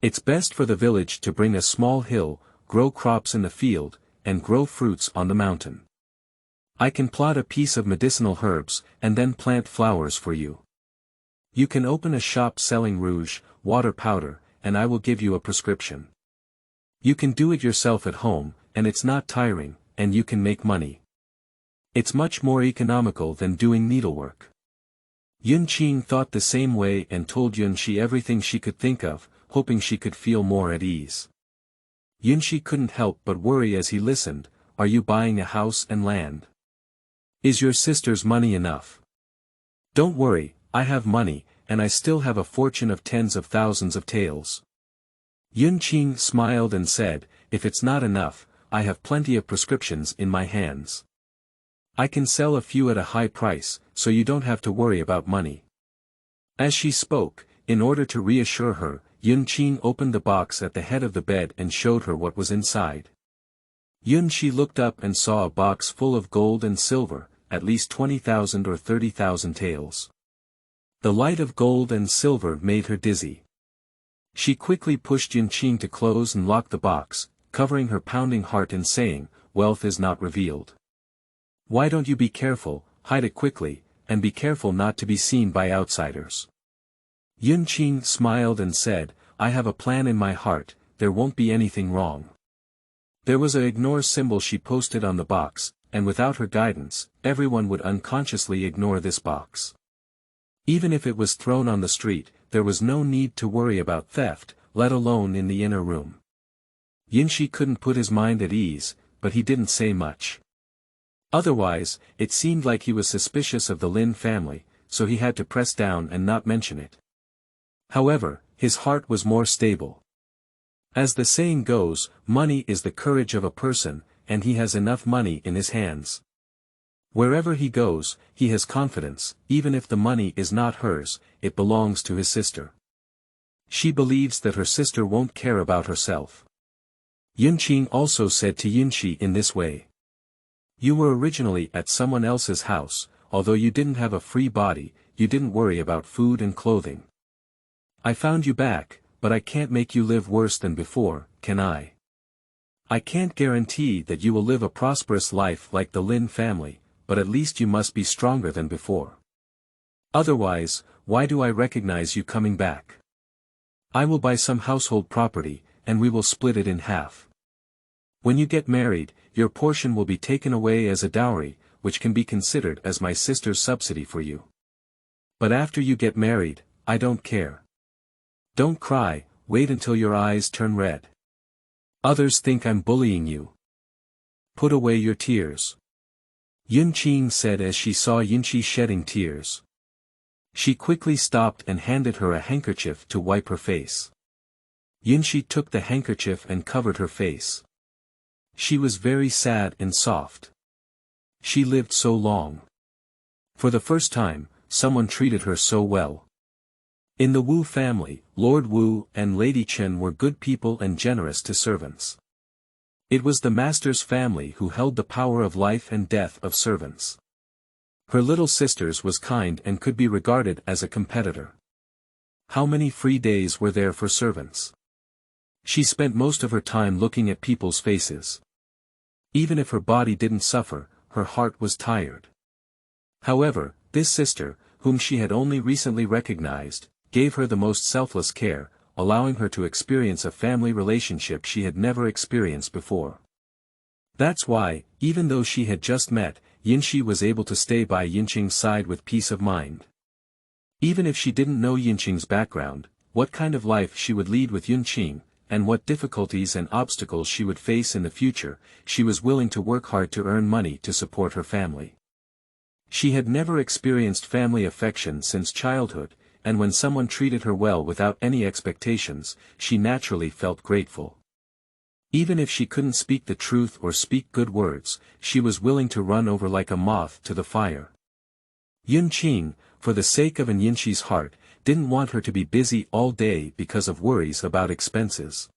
It's best for the village to bring a small hill, grow crops in the field, and grow fruits on the mountain. I can plot a piece of medicinal herbs, and then plant flowers for you. You can open a shop selling rouge, water powder, and I will give you a prescription. You can do it yourself at home, and it's not tiring, and you can make money. It's much more economical than doing needlework. Yunxi thought the same way and told Yunxi everything she could think of, hoping she could feel more at ease. Yunxi couldn't help but worry as he listened. Are you buying a house and land? Is your sister's money enough? Don't worry, I have money, and I still have a fortune of tens of thousands of taels. Yunxi smiled and said, if it's not enough, I have plenty of prescriptions in my hands. I can sell a few at a high price, so you don't have to worry about money. As she spoke, in order to reassure her, Yunxi opened the box at the head of the bed and showed her what was inside. Yunxi looked up and saw a box full of gold and silver, at least 20,000 or 30,000 taels. The light of gold and silver made her dizzy. She quickly pushed Yunxi to close and lock the box, covering her pounding heart and saying, wealth is not revealed. Why don't you be careful, hide it quickly, and be careful not to be seen by outsiders. Yunxi smiled and said, I have a plan in my heart, there won't be anything wrong. There was a ignore symbol she posted on the box, and without her guidance, everyone would unconsciously ignore this box. Even if it was thrown on the street, there was no need to worry about theft, let alone in the inner room. Yunxi couldn't put his mind at ease, but he didn't say much. Otherwise, it seemed like he was suspicious of the Lin family, so he had to press down and not mention it. However, his heart was more stable. As the saying goes, money is the courage of a person, and he has enough money in his hands. Wherever he goes, he has confidence, even if the money is not hers, it belongs to his sister. She believes that her sister won't care about herself. Yunxi also said to Yunxi in this way. You were originally at someone else's house, although you didn't have a free body, you didn't worry about food and clothing. I found you back, but I can't make you live worse than before, can I? I can't guarantee that you will live a prosperous life like the Lin family, but at least you must be stronger than before. Otherwise, why do I recognize you coming back? I will buy some household property, and we will split it in half. When you get married, your portion will be taken away as a dowry, which can be considered as my sister's subsidy for you. But after you get married, I don't care. Don't cry, wait until your eyes turn red. Others think I'm bullying you. Put away your tears. Yunxi said as she saw Yunxi shedding tears. She quickly stopped and handed her a handkerchief to wipe her face. Yunxi took the handkerchief and covered her face. She was very sad and soft. She lived so long. For the first time, someone treated her so well. In the Wu family, Lord Wu and Lady Chen were good people and generous to servants. It was the master's family who held the power of life and death of servants. Her little sisters was kind and could be regarded as a competitor. How many free days were there for servants? She spent most of her time looking at people's faces. Even if her body didn't suffer, her heart was tired. However, this sister, whom she had only recently recognized, gave her the most selfless care, allowing her to experience a family relationship she had never experienced before. That's why, even though she had just met, Yunxi was able to stay by Yunxi's side with peace of mind. Even if she didn't know Yunxi's background, what kind of life she would lead with Yunxi, and what difficulties and obstacles she would face in the future, she was willing to work hard to earn money to support her family. She had never experienced family affection since childhood, and when someone treated her well without any expectations, she naturally felt grateful. Even if she couldn't speak the truth or speak good words, she was willing to run over like a moth to the fire. Qing, for the sake of Yunxi's heart, didn't want her to be busy all day because of worries about expenses.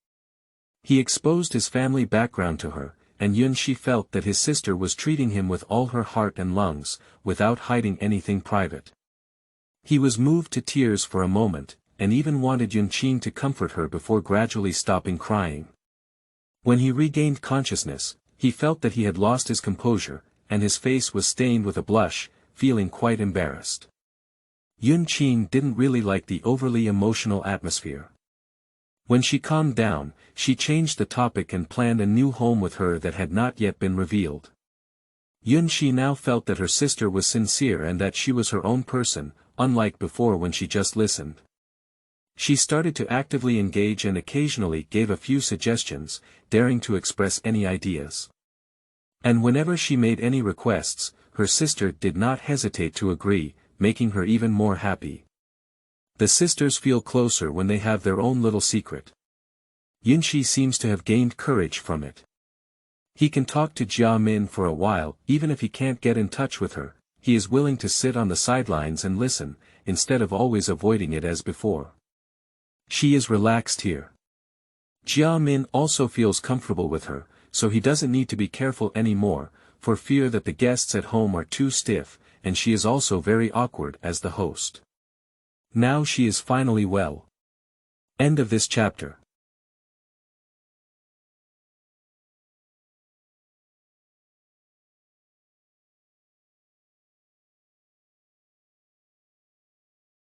He exposed his family background to her, and Yunxi felt that his sister was treating him with all her heart and lungs, without hiding anything private. He was moved to tears for a moment, and even wanted Yunxi to comfort her before gradually stopping crying. When he regained consciousness, he felt that he had lost his composure, and his face was stained with a blush, feeling quite embarrassed. Yunxi didn't really like the overly emotional atmosphere. When she calmed down, she changed the topic and planned a new home with her that had not yet been revealed. Yunxi now felt that her sister was sincere and that she was her own person, unlike before when she just listened. She started to actively engage and occasionally gave a few suggestions, daring to express any ideas. And whenever she made any requests, her sister did not hesitate to agree, making her even more happy. The sisters feel closer when they have their own little secret. Yunxi seems to have gained courage from it. He can talk to Jia Min for a while, even if he can't get in touch with her. He is willing to sit on the sidelines and listen, instead of always avoiding it as before. She is relaxed here. Jia Min also feels comfortable with her, so he doesn't need to be careful anymore, for fear that the guests at home are too stiff, and she is also very awkward as the host. Now she is finally well. End of this chapter.